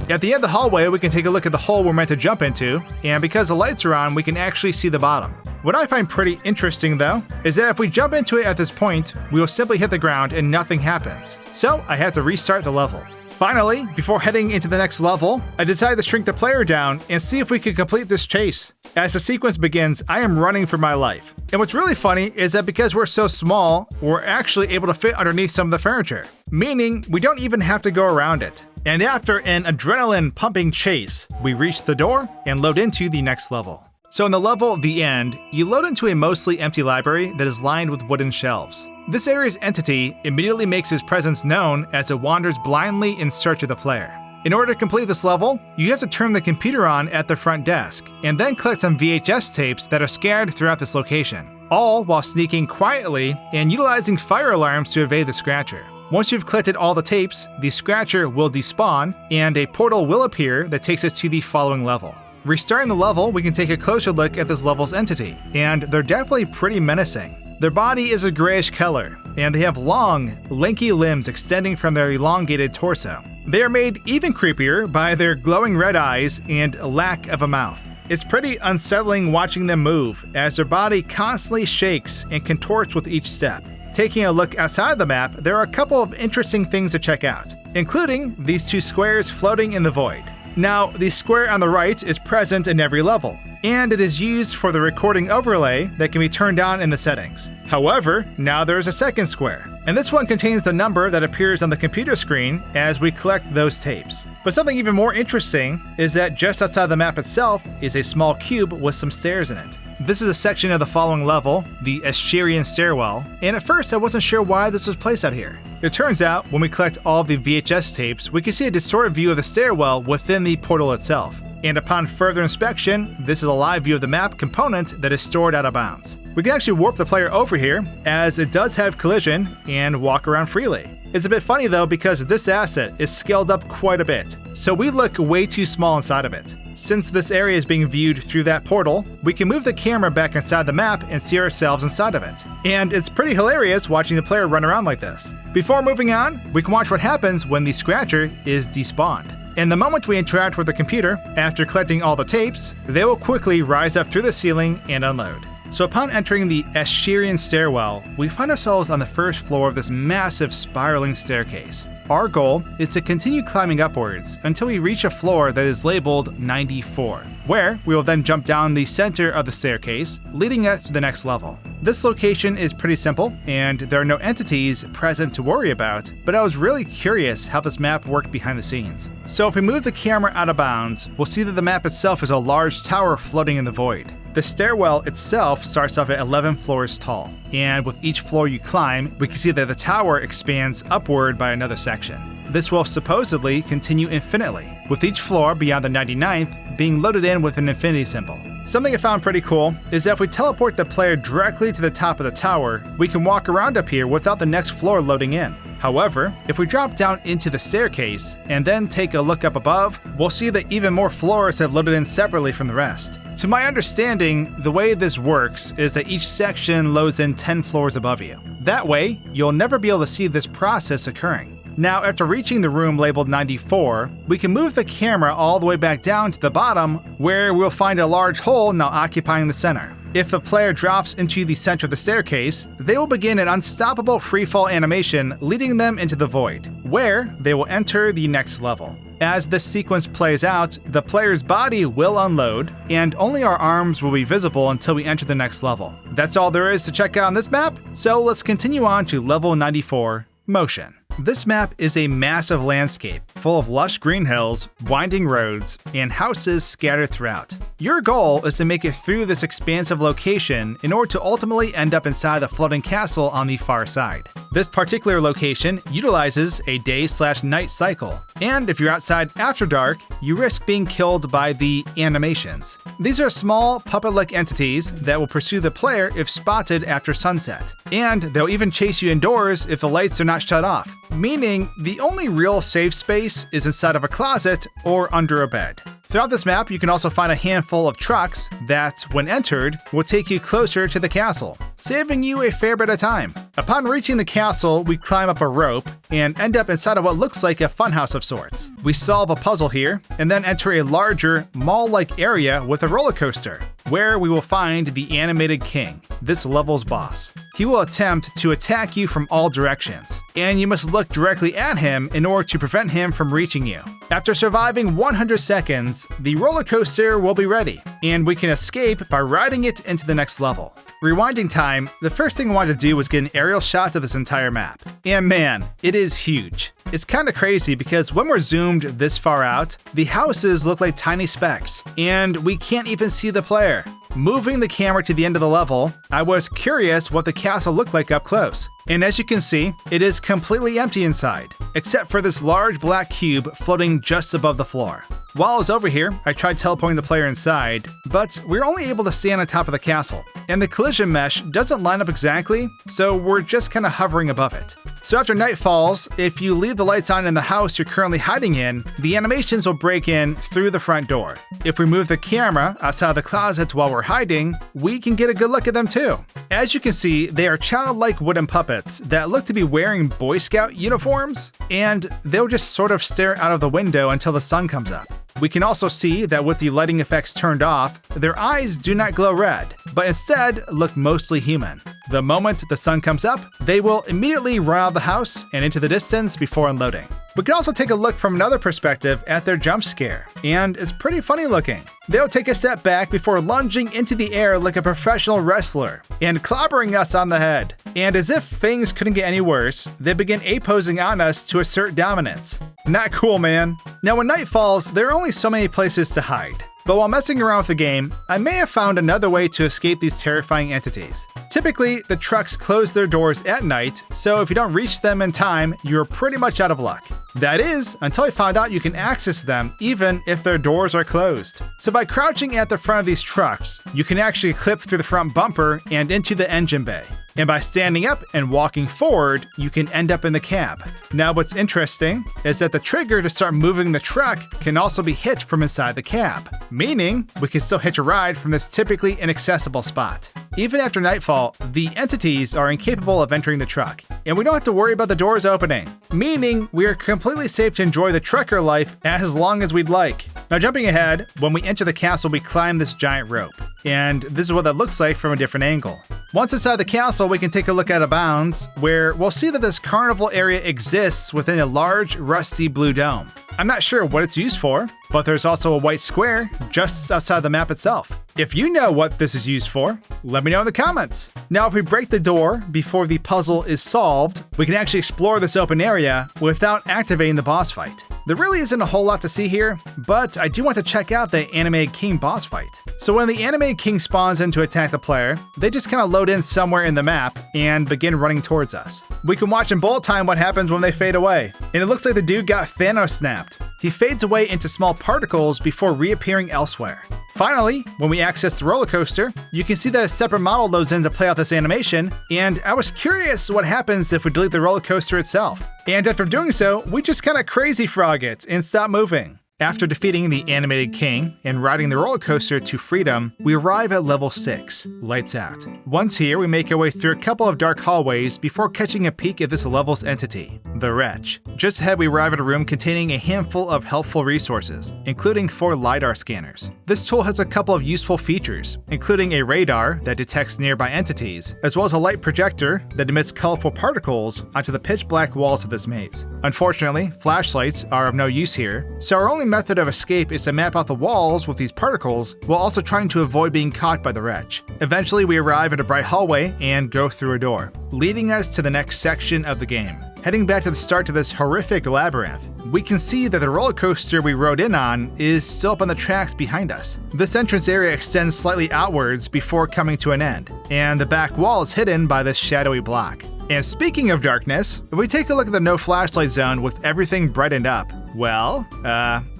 At the end of the hallway, we can take a look at the hole we're meant to jump into, and because the lights are on, we can actually see the bottom. What I find pretty interesting though, is that if we jump into it at this point, we will simply hit the ground and nothing happens. So I have to restart the level. Finally, before heading into the next level, I decided to shrink the player down and see if we could complete this chase. As the sequence begins, I am running for my life. And what's really funny is that because we're so small, we're actually able to fit underneath some of the furniture, meaning we don't even have to go around it. And after an adrenaline-pumping chase, we reach the door and load into the next level. So in the level, The End, you load into a mostly empty library that is lined with wooden shelves. This area's entity immediately makes his presence known as it wanders blindly in search of the player. In order to complete this level, you have to turn the computer on at the front desk, and then collect some VHS tapes that are scattered throughout this location, all while sneaking quietly and utilizing fire alarms to evade the Scratcher. Once you've collected all the tapes, the Scratcher will despawn, and a portal will appear that takes us to the following level. Restarting the level, we can take a closer look at this level's entity, and they're definitely pretty menacing. Their body is a grayish color, and they have long, lanky limbs extending from their elongated torso. They are made even creepier by their glowing red eyes and lack of a mouth. It's pretty unsettling watching them move, as their body constantly shakes and contorts with each step. Taking a look outside the map, there are a couple of interesting things to check out, including these two squares floating in the void. Now, the square on the right is present in every level, and it is used for the recording overlay that can be turned on in the settings. However, now there is a second square, and this one contains the number that appears on the computer screen as we collect those tapes. But something even more interesting is that just outside the map itself is a small cube with some stairs in it. This is a section of the following level, the Escherian Stairwell, and at first I wasn't sure why this was placed out here. It turns out, when we collect all of the VHS tapes, we can see a distorted view of the stairwell within the portal itself. And upon further inspection, this is a live view of the map component that is stored out of bounds. We can actually warp the player over here, as it does have collision, and walk around freely. It's a bit funny though because this asset is scaled up quite a bit, so we look way too small inside of it. Since this area is being viewed through that portal, we can move the camera back inside the map and see ourselves inside of it. And it's pretty hilarious watching the player run around like this. Before moving on, we can watch what happens when the Scratcher is despawned. And the moment we interact with the computer, after collecting all the tapes, they will quickly rise up through the ceiling and unload. So upon entering the Escherian Stairwell, we find ourselves on the first floor of this massive spiraling staircase. Our goal is to continue climbing upwards until we reach a floor that is labeled 94, where we will then jump down the center of the staircase, leading us to the next level. This location is pretty simple, and there are no entities present to worry about, but I was really curious how this map worked behind the scenes. So if we move the camera out of bounds, we'll see that the map itself is a large tower floating in the void. The stairwell itself starts off at 11 floors tall, and with each floor you climb, we can see that the tower expands upward by another section. This will supposedly continue infinitely, with each floor beyond the 99th being loaded in with an infinity symbol. Something I found pretty cool is that if we teleport the player directly to the top of the tower, we can walk around up here without the next floor loading in. However, if we drop down into the staircase and then take a look up above, we'll see that even more floors have loaded in separately from the rest. To my understanding, the way this works is that each section loads in 10 floors above you. That way, you'll never be able to see this process occurring. Now, after reaching the room labeled 94, we can move the camera all the way back down to the bottom, where we'll find a large hole now occupying the center. If the player drops into the center of the staircase, they will begin an unstoppable freefall animation leading them into the void, where they will enter the next level. As this sequence plays out, the player's body will unload, and only our arms will be visible until we enter the next level. That's all there is to check out on this map, so let's continue on to level 94, Motion. This map is a massive landscape full of lush green hills, winding roads, and houses scattered throughout. Your goal is to make it through this expansive location in order to ultimately end up inside the floating castle on the far side. This particular location utilizes a day/night cycle, and if you're outside after dark, you risk being killed by the animations. These are small puppet-like entities that will pursue the player if spotted after sunset, and they'll even chase you indoors if the lights are not shut off, meaning the only real safe space is inside of a closet or under a bed. Throughout this map, you can also find a handful of trucks that, when entered, will take you closer to the castle, saving you a fair bit of time. Upon reaching the castle, we climb up a rope and end up inside of what looks like a funhouse of sorts. We solve a puzzle here, and then enter a larger, mall-like area with a roller coaster, where we will find the animated king, this level's boss. He will attempt to attack you from all directions, and you must look directly at him in order to prevent him from reaching you. After surviving 100 seconds, the roller coaster will be ready, and we can escape by riding it into the next level. Rewinding time, the first thing I wanted to do was get an aerial shot of this entire map. And man, it is huge. It's kind of crazy because when we're zoomed this far out, the houses look like tiny specks, and we can't even see the player. Moving the camera to the end of the level, I was curious what the castle looked like up close. And as you can see, it is completely empty inside, except for this large black cube floating just above the floor. While I was over here, I tried teleporting the player inside, but we're only able to stand on top of the castle, and the collision mesh doesn't line up exactly, so we're just kind of hovering above it. So after night falls, if you leave the lights on in the house you're currently hiding in, the animations will break in through the front door. If we move the camera outside the closet while we're hiding, we can get a good look at them too. As you can see, they are childlike wooden puppets that look to be wearing Boy Scout uniforms, and they'll just sort of stare out of the window until the sun comes up. We can also see that with the lighting effects turned off, their eyes do not glow red, but instead look mostly human. The moment the sun comes up, they will immediately run out of the house and into the distance before unloading. We can also take a look from another perspective at their jump scare, and it's pretty funny looking. They'll take a step back before lunging into the air like a professional wrestler and clobbering us on the head. And as if things couldn't get any worse, they begin A-posing on us to assert dominance. Not cool, man. Now when night falls, there are only so many places to hide. But while messing around with the game, I may have found another way to escape these terrifying entities. Typically, the trucks close their doors at night, so if you don't reach them in time, you're pretty much out of luck. That is, until I found out you can access them even if their doors are closed. So by crouching at the front of these trucks, you can actually clip through the front bumper and into the engine bay. And by standing up and walking forward, you can end up in the cab. Now what's interesting is that the trigger to start moving the truck can also be hit from inside the cab, meaning we can still hitch a ride from this typically inaccessible spot. Even after nightfall, the entities are incapable of entering the truck, and we don't have to worry about the doors opening, meaning we are completely safe to enjoy the trucker life as long as we'd like. Now jumping ahead, when we enter the castle we climb this giant rope, and this is what that looks like from a different angle. Once inside the castle, we can take a look at Abounds, where we'll see that this carnival area exists within a large, rusty blue dome. I'm not sure what it's used for, but there's also a white square just outside the map itself. If you know what this is used for, let me know in the comments. Now, if we break the door before the puzzle is solved, we can actually explore this open area without activating the boss fight. There really isn't a whole lot to see here, but I do want to check out the animated king boss fight. So when the animated king spawns in to attack the player, they just kind of load in somewhere in the map and begin running towards us. We can watch in bullet time what happens when they fade away, and it looks like the dude got Thanos snapped. He fades away into small particles before reappearing elsewhere. Finally, when we access the roller coaster, you can see that a separate model loads in to play out this animation, and I was curious what happens if we delete the roller coaster itself. And after doing so, we just kinda crazy frog it and stop moving. After defeating the animated king and riding the roller coaster to freedom, we arrive at level 6, Lights Out. Once here, we make our way through a couple of dark hallways before catching a peek at this level's entity, the Wretch. Just ahead, we arrive at a room containing a handful of helpful resources, including 4 LiDAR scanners. This tool has a couple of useful features, including a radar that detects nearby entities, as well as a light projector that emits colorful particles onto the pitch black walls of this maze. Unfortunately, flashlights are of no use here, so our only method of escape is to map out the walls with these particles while also trying to avoid being caught by the Wretch. Eventually, we arrive at a bright hallway and go through a door, leading us to the next section of the game. Heading back to the start of this horrific labyrinth, we can see that the roller coaster we rode in on is still up on the tracks behind us. This entrance area extends slightly outwards before coming to an end, and the back wall is hidden by this shadowy block. And speaking of darkness, if we take a look at the no flashlight zone with everything brightened up, well,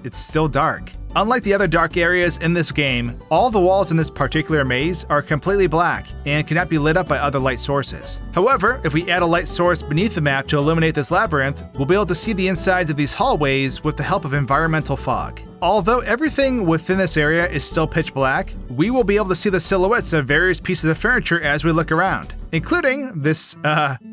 it's still dark. Unlike the other dark areas in this game, all the walls in this particular maze are completely black and cannot be lit up by other light sources. However, if we add a light source beneath the map to illuminate this labyrinth, we'll be able to see the insides of these hallways with the help of environmental fog. Although everything within this area is still pitch black, we will be able to see the silhouettes of various pieces of furniture as we look around, including this,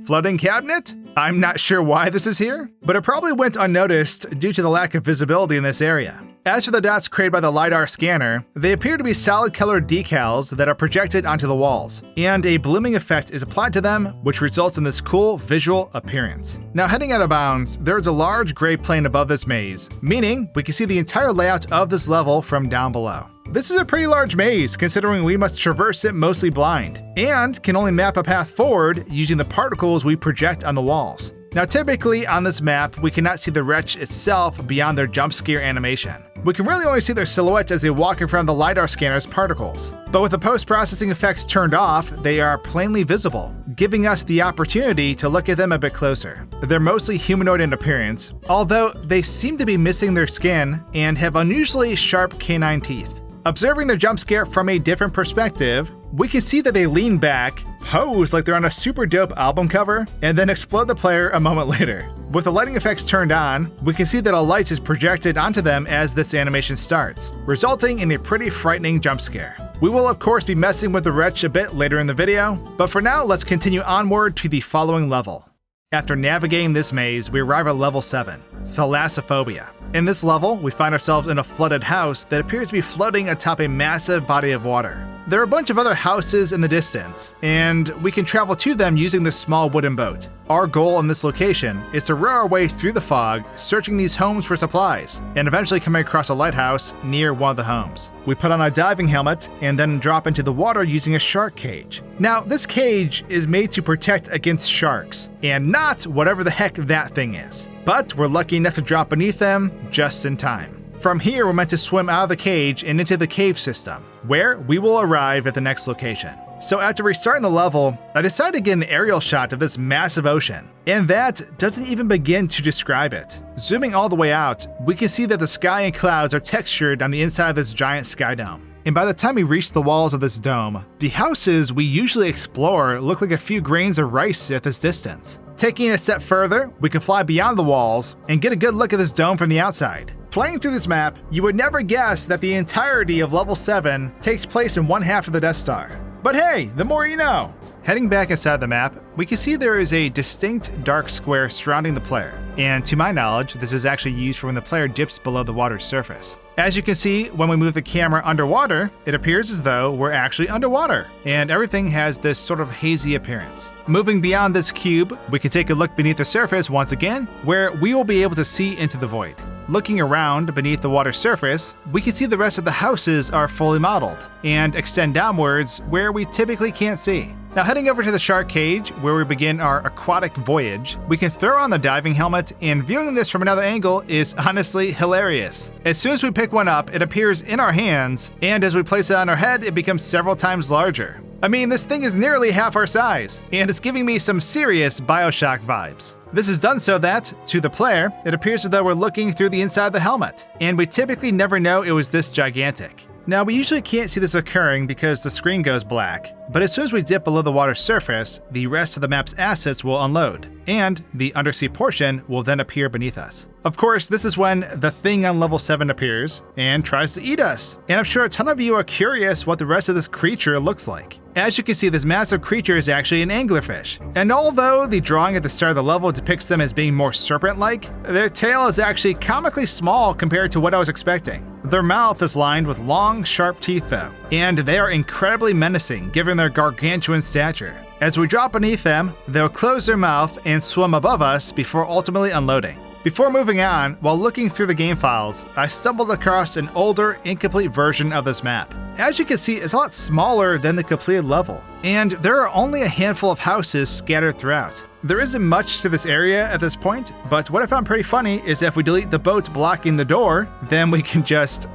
floating cabinet? I'm not sure why this is here, but it probably went unnoticed due to the lack of visibility in this area. As for the dots created by the LiDAR scanner, they appear to be solid colored decals that are projected onto the walls, and a blooming effect is applied to them, which results in this cool visual appearance. Now, heading out of bounds, there is a large gray plane above this maze, meaning we can see the entire layout of this level from down below. This is a pretty large maze, considering we must traverse it mostly blind, and can only map a path forward using the particles we project on the walls. Now, typically on this map, we cannot see the Wretch itself beyond their jump scare animation. We can really only see their silhouettes as they walk in front of the LiDAR scanner's particles. But with the post-processing effects turned off, they are plainly visible, giving us the opportunity to look at them a bit closer. They're mostly humanoid in appearance, although they seem to be missing their skin and have unusually sharp canine teeth. Observing the jump scare from a different perspective, we can see that they lean back, pose like they're on a super dope album cover, and then explode the player a moment later. With the lighting effects turned on, we can see that a light is projected onto them as this animation starts, resulting in a pretty frightening jump scare. We will of course be messing with the Wretch a bit later in the video, but for now let's continue onward to the following level. After navigating this maze, we arrive at level 7, Thalassophobia. In this level, we find ourselves in a flooded house that appears to be floating atop a massive body of water. There are a bunch of other houses in the distance, and we can travel to them using this small wooden boat. Our goal in this location is to row our way through the fog, searching these homes for supplies, and eventually coming across a lighthouse near one of the homes. We put on a diving helmet and then drop into the water using a shark cage. Now, this cage is made to protect against sharks, and not whatever the heck that thing is. But we're lucky enough to drop beneath them just in time. From here, we're meant to swim out of the cage and into the cave system, where we will arrive at the next location. So after restarting the level, I decided to get an aerial shot of this massive ocean, and that doesn't even begin to describe it. Zooming all the way out, we can see that the sky and clouds are textured on the inside of this giant sky dome. And by the time we reach the walls of this dome, the houses we usually explore look like a few grains of rice at this distance. Taking it a step further, we can fly beyond the walls and get a good look at this dome from the outside. Playing through this map, you would never guess that the entirety of level 7 takes place in one half of the Death Star. But hey, the more you know! Heading back inside the map, we can see there is a distinct dark square surrounding the player, and to my knowledge, this is actually used for when the player dips below the water's surface. As you can see, when we move the camera underwater, it appears as though we're actually underwater, and everything has this sort of hazy appearance. Moving beyond this cube, we can take a look beneath the surface once again, where we will be able to see into the void. Looking around beneath the water's surface, we can see the rest of the houses are fully modeled, and extend downwards where we typically can't see. Now heading over to the shark cage, where we begin our aquatic voyage, we can throw on the diving helmet, and viewing this from another angle is honestly hilarious. As soon as we pick one up, it appears in our hands, and as we place it on our head, it becomes several times larger. I mean, this thing is nearly half our size, and it's giving me some serious Bioshock vibes. This is done so that, to the player, it appears as though we're looking through the inside of the helmet, and we typically never know it was this gigantic. Now, we usually can't see this occurring because the screen goes black, but as soon as we dip below the water's surface, the rest of the map's assets will unload, and the undersea portion will then appear beneath us. Of course, this is when the thing on level 7 appears and tries to eat us, and I'm sure a ton of you are curious what the rest of this creature looks like. As you can see, this massive creature is actually an anglerfish, and although the drawing at the start of the level depicts them as being more serpent-like, their tail is actually comically small compared to what I was expecting. Their mouth is lined with long, sharp teeth though, and they are incredibly menacing given their gargantuan stature. As we drop beneath them, they'll close their mouth and swim above us before ultimately unloading. Before moving on, while looking through the game files, I stumbled across an older, incomplete version of this map. As you can see, it's a lot smaller than the completed level, and there are only a handful of houses scattered throughout. There isn't much to this area at this point, but what I found pretty funny is if we delete the boat blocking the door, then we can just,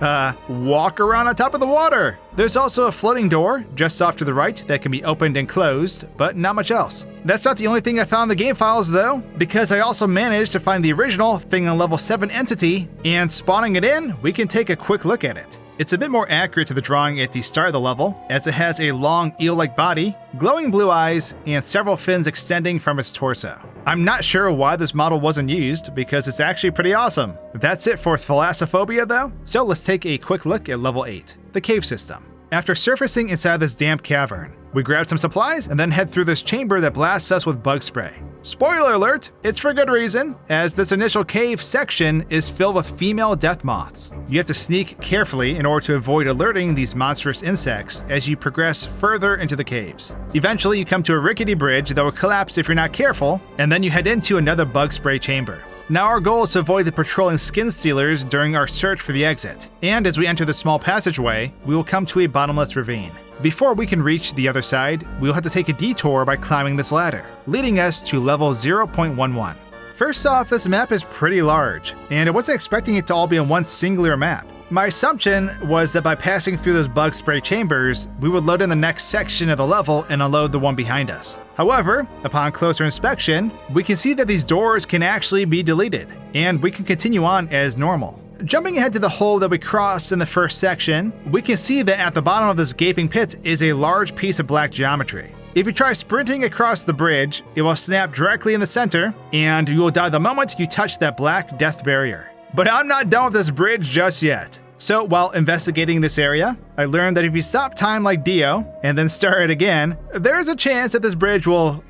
walk around on top of the water. There's also a floating door just off to the right that can be opened and closed, but not much else. That's not the only thing I found in the game files though, because I also managed to find the original thing on level 7 entity, and spawning it in, we can take a quick look at it. It's a bit more accurate to the drawing at the start of the level, as it has a long eel-like body, glowing blue eyes, and several fins extending from its torso. I'm not sure why this model wasn't used, because it's actually pretty awesome. That's it for Thalassophobia though, so let's take a quick look at level 8, the cave system. After surfacing inside this damp cavern, we grab some supplies and then head through this chamber that blasts us with bug spray. Spoiler alert, it's for good reason, as this initial cave section is filled with female death moths. You have to sneak carefully in order to avoid alerting these monstrous insects as you progress further into the caves. Eventually, you come to a rickety bridge that will collapse if you're not careful, and then you head into another bug spray chamber. Now our goal is to avoid the patrolling skin stealers during our search for the exit, and as we enter the small passageway, we will come to a bottomless ravine. Before we can reach the other side, we will have to take a detour by climbing this ladder, leading us to level 0.11. First off, this map is pretty large, and I wasn't expecting it to all be on one singular map. My assumption was that by passing through those bug spray chambers, we would load in the next section of the level and unload the one behind us. However, upon closer inspection, we can see that these doors can actually be deleted, and we can continue on as normal. Jumping ahead to the hole that we crossed in the first section, we can see that at the bottom of this gaping pit is a large piece of black geometry. If you try sprinting across the bridge, it will snap directly in the center, and you will die the moment you touch that black death barrier. But I'm not done with this bridge just yet. So while investigating this area, I learned that if you stop time like Dio and then start it again, there's a chance that this bridge will,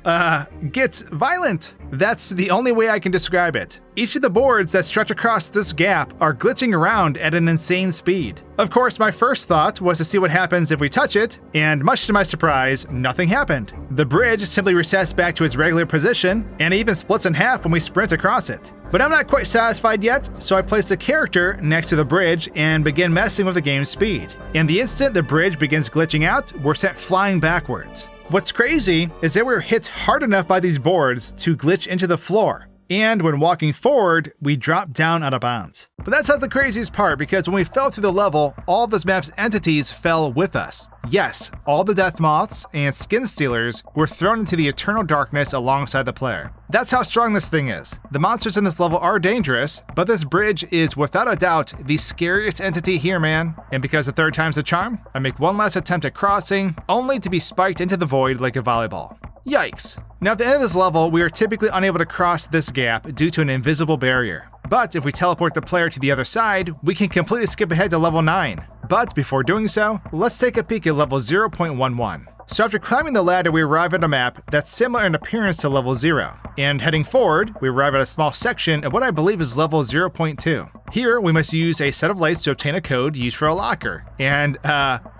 get violent. That's the only way I can describe it. Each of the boards that stretch across this gap are glitching around at an insane speed. Of course, my first thought was to see what happens if we touch it, and much to my surprise, nothing happened. The bridge simply resets back to its regular position, and even splits in half when we sprint across it. But I'm not quite satisfied yet, so I place a character next to the bridge and begin messing with the game's speed. And the instant the bridge begins glitching out, we're sent flying backwards. What's crazy is that we were hit hard enough by these boards to glitch into the floor, and when walking forward, we drop down out of bounds. But that's not the craziest part, because when we fell through the level, all of this map's entities fell with us. Yes, all the death moths and skin stealers were thrown into the eternal darkness alongside the player. That's how strong this thing is. The monsters in this level are dangerous, but this bridge is without a doubt the scariest entity here, man. And because the third time's a charm, I make one last attempt at crossing, only to be spiked into the void like a volleyball. Yikes. Now at the end of this level, we are typically unable to cross this gap due to an invisible barrier. But if we teleport the player to the other side, we can completely skip ahead to level 9. But before doing so, let's take a peek at level 0.11. So after climbing the ladder, we arrive at a map that's similar in appearance to level 0. And heading forward, we arrive at a small section of what I believe is level 0.2. Here, we must use a set of lights to obtain a code used for a locker. And,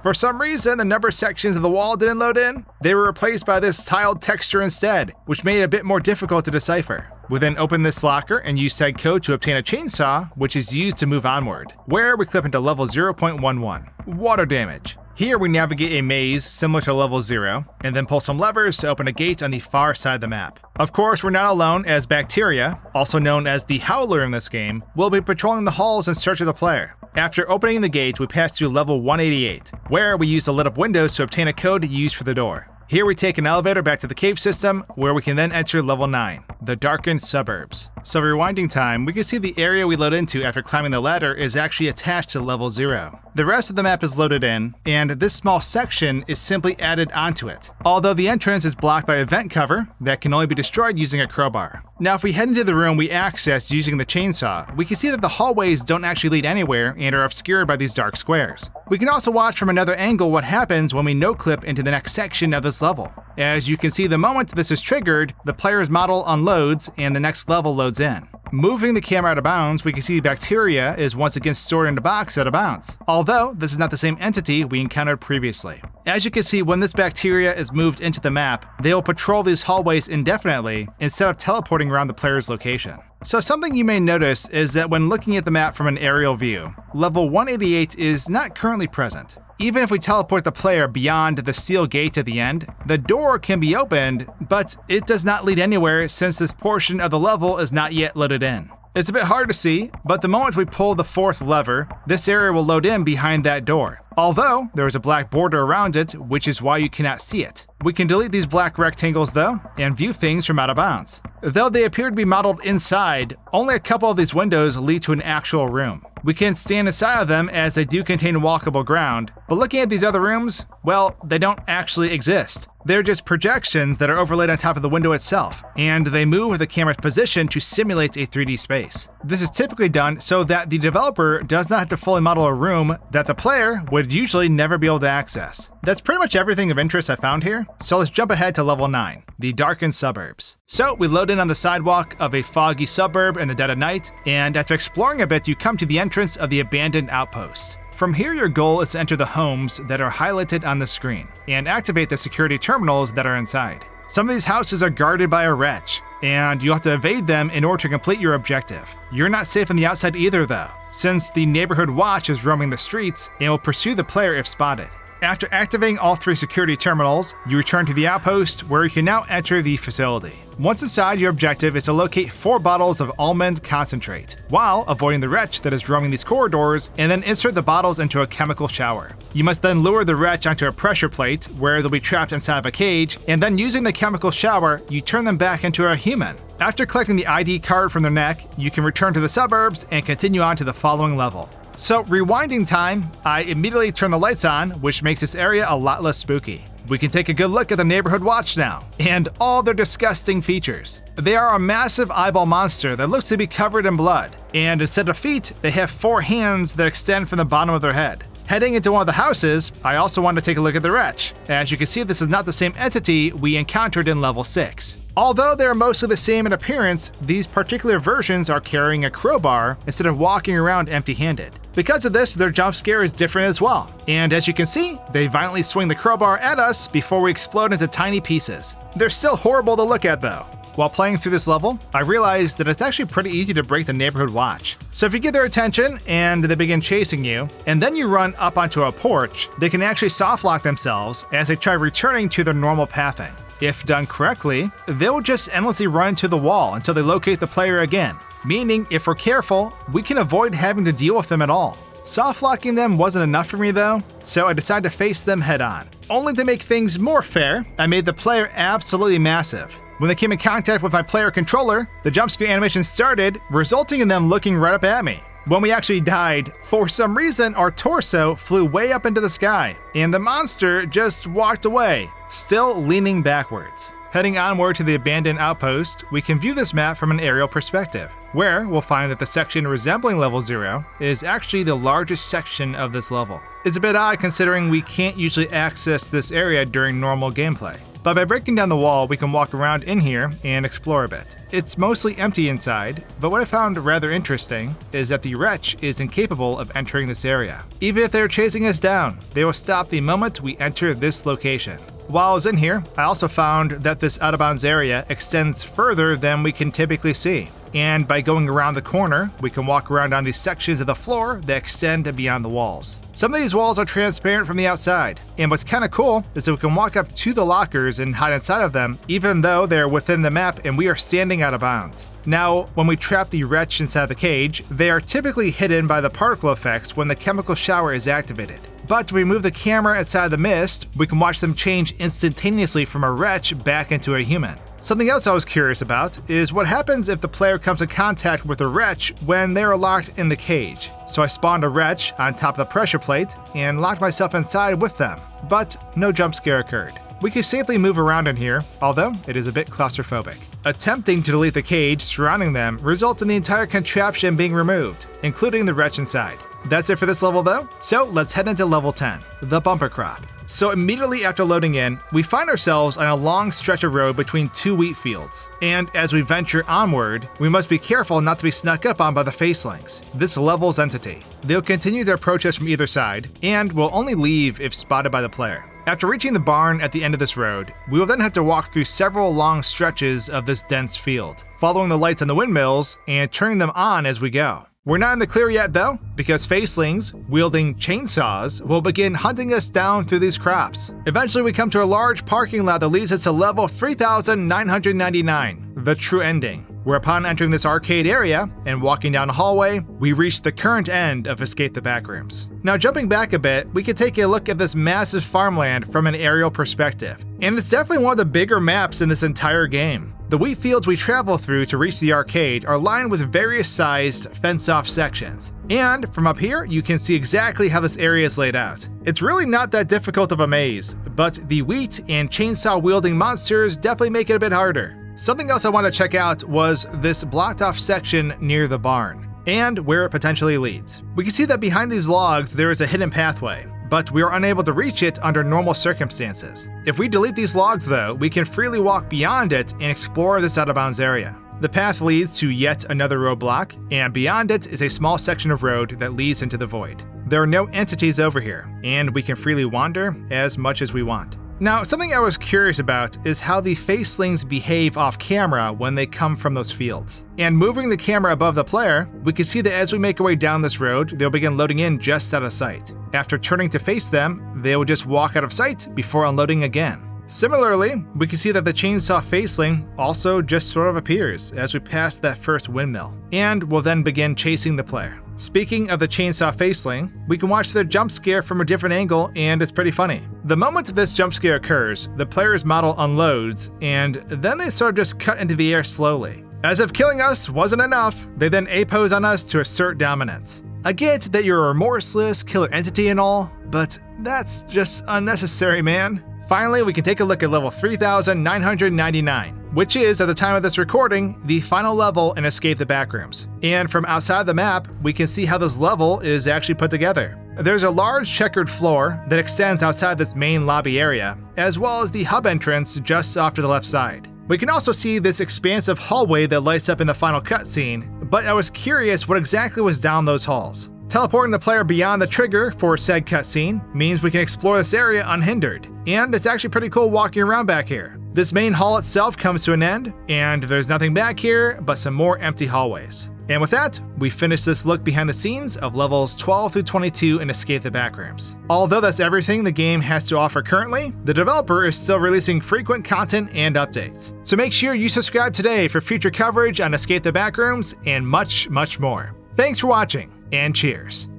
for some reason, the number sections of the wall didn't load in. They were replaced by this tiled texture instead, which made it a bit more difficult to decipher. We then open this locker and use said code to obtain a chainsaw, which is used to move onward, where we clip into level 0.11, water damage. Here we navigate a maze similar to level 0, and then pull some levers to open a gate on the far side of the map. Of course, we're not alone, as bacteria, also known as the Howler in this game, will be patrolling the halls in search of the player. After opening the gate, we pass to level 188, where we use the lit up windows to obtain a code used for the door. Here we take an elevator back to the cave system, where we can then enter level 9, the Darkened Suburbs. So rewinding time, we can see the area we load into after climbing the ladder is actually attached to level 0. The rest of the map is loaded in, and this small section is simply added onto it, although the entrance is blocked by a vent cover that can only be destroyed using a crowbar. Now if we head into the room we accessed using the chainsaw, we can see that the hallways don't actually lead anywhere and are obscured by these dark squares. We can also watch from another angle what happens when we no-clip into the next section of this level. As you can see, the moment this is triggered, the player's model unloads and the next level loads in. Moving the camera out of bounds, we can see bacteria is once again stored in a box out of bounds, although this is not the same entity we encountered previously. As you can see, when this bacteria is moved into the map, they will patrol these hallways indefinitely instead of teleporting around the player's location. So something you may notice is that when looking at the map from an aerial view, level 188 is not currently present. Even if we teleport the player beyond the steel gate at the end, the door can be opened, but it does not lead anywhere since this portion of the level is not yet loaded in. It's a bit hard to see, but the moment we pull the 4th lever, this area will load in behind that door. Although, there is a black border around it, which is why you cannot see it. We can delete these black rectangles though, and view things from out of bounds. Though they appear to be modeled inside, only a couple of these windows lead to an actual room. We can stand inside of them as they do contain walkable ground, but looking at these other rooms, well, they don't actually exist. They're just projections that are overlaid on top of the window itself, and they move with the camera's position to simulate a 3D space. This is typically done so that the developer does not have to fully model a room that the player would usually never be able to access. That's pretty much everything of interest I found here, so let's jump ahead to level 9, the Darkened Suburbs. So we load in on the sidewalk of a foggy suburb in the dead of night, and after exploring a bit you come to the entrance of the abandoned outpost. From here, your goal is to enter the homes that are highlighted on the screen and activate the security terminals that are inside. Some of these houses are guarded by a wretch, and you'll have to evade them in order to complete your objective. You're not safe on the outside either though, since the neighborhood watch is roaming the streets and will pursue the player if spotted. After activating all 3 security terminals, you return to the outpost where you can now enter the facility. Once inside, your objective is to locate 4 bottles of almond concentrate, while avoiding the wretch that is roaming these corridors, and then insert the bottles into a chemical shower. You must then lure the wretch onto a pressure plate, where they'll be trapped inside of a cage, and then using the chemical shower, you turn them back into a human. After collecting the ID card from their neck, you can return to the suburbs and continue on to the following level. So rewinding time, I immediately turn the lights on, which makes this area a lot less spooky. We can take a good look at the neighborhood watch now, and all their disgusting features. They are a massive eyeball monster that looks to be covered in blood, and instead of feet, they have 4 hands that extend from the bottom of their head. Heading into one of the houses, I also want to take a look at the wretch. As you can see, this is not the same entity we encountered in level 6. Although they are mostly the same in appearance, these particular versions are carrying a crowbar instead of walking around empty-handed. Because of this, their jump scare is different as well. And as you can see, they violently swing the crowbar at us before we explode into tiny pieces. They're still horrible to look at though. While playing through this level, I realized that it's actually pretty easy to break the neighborhood watch. So if you get their attention and they begin chasing you, and then you run up onto a porch, they can actually soft lock themselves as they try returning to their normal pathing. If done correctly, they'll just endlessly run into the wall until they locate the player again, meaning if we're careful, we can avoid having to deal with them at all. Soft locking them wasn't enough for me though, so I decided to face them head on. Only to make things more fair, I made the player absolutely massive. When they came in contact with my player controller, the jumpscare animation started, resulting in them looking right up at me. When we actually died, for some reason our torso flew way up into the sky, and the monster just walked away, still leaning backwards. Heading onward to the abandoned outpost, we can view this map from an aerial perspective, where we'll find that the section resembling level 0 is actually the largest section of this level. It's a bit odd considering we can't usually access this area during normal gameplay. But by breaking down the wall, we can walk around in here and explore a bit. It's mostly empty inside, but what I found rather interesting is that the wretch is incapable of entering this area. Even if they're chasing us down, they will stop the moment we enter this location. While I was in here, I also found that this out-of-bounds area extends further than we can typically see. And by going around the corner, we can walk around on these sections of the floor that extend beyond the walls. Some of these walls are transparent from the outside, and what's kinda cool is that we can walk up to the lockers and hide inside of them, even though they're within the map and we are standing out of bounds. Now, when we trap the wretch inside the cage, they are typically hidden by the particle effects when the chemical shower is activated. but when we move the camera outside the mist, we can watch them change instantaneously from a wretch back into a human. Something else I was curious about is what happens if the player comes in contact with a wretch when they are locked in the cage. So I spawned a wretch on top of the pressure plate and locked myself inside with them, but no jump scare occurred. We can safely move around in here, although it is a bit claustrophobic. Attempting to delete the cage surrounding them results in the entire contraption being removed, including the wretch inside. That's it for this level though, so let's head into level 10, the bumper crop. So immediately after loading in, we find ourselves on a long stretch of road between two wheat fields. And as we venture onward, we must be careful not to be snuck up on by the facelings, this level's entity. They'll continue to approach us from either side, and will only leave if spotted by the player. After reaching the barn at the end of this road, we will then have to walk through several long stretches of this dense field, following the lights on the windmills and turning them on as we go. We're not in the clear yet though, because facelings, wielding chainsaws, will begin hunting us down through these crops. Eventually we come to a large parking lot that leads us to level 3999, the true ending, where upon entering this arcade area and walking down a hallway, we reach the current end of Escape the Backrooms. Now jumping back a bit, we can take a look at this massive farmland from an aerial perspective, and it's definitely one of the bigger maps in this entire game. The wheat fields we travel through to reach the arcade are lined with various sized fence-off sections, and from up here you can see exactly how this area is laid out. It's really not that difficult of a maze, but the wheat and chainsaw-wielding monsters definitely make it a bit harder. Something else I wanted to check out was this blocked off section near the barn, and where it potentially leads. We can see that behind these logs there is a hidden pathway, but we are unable to reach it under normal circumstances. If we delete these logs though, we can freely walk beyond it and explore this out-of-bounds area. The path leads to yet another roadblock, and beyond it is a small section of road that leads into the void. There are no entities over here, and we can freely wander as much as we want. Now, something I was curious about is how the facelings behave off camera when they come from those fields. And moving the camera above the player, we can see that as we make our way down this road, they'll begin loading in just out of sight. After turning to face them, they will just walk out of sight before unloading again. Similarly, we can see that the chainsaw faceling also just sort of appears as we pass that first windmill, and will then begin chasing the player. Speaking of the chainsaw faceling, we can watch their jump scare from a different angle, and it's pretty funny. The moment this jump scare occurs, the player's model unloads, and then they sort of just cut into the air slowly. As if killing us wasn't enough, they then A-pose on us to assert dominance. I get that you're a remorseless killer entity and all, but that's just unnecessary, man. Finally, we can take a look at level 3999, which is, at the time of this recording, the final level in Escape the Backrooms. And from outside the map, we can see how this level is actually put together. There's a large checkered floor that extends outside this main lobby area, as well as the hub entrance just off to the left side. We can also see this expansive hallway that lights up in the final cutscene, but I was curious what exactly was down those halls. Teleporting the player beyond the trigger for said cutscene means we can explore this area unhindered, and it's actually pretty cool walking around back here. This main hall itself comes to an end, and there's nothing back here but some more empty hallways. And with that, we finish this look behind the scenes of levels 12 through 22 in Escape the Backrooms. Although that's everything the game has to offer currently, the developer is still releasing frequent content and updates. So make sure you subscribe today for future coverage on Escape the Backrooms and much, much more. Thanks for watching, and cheers.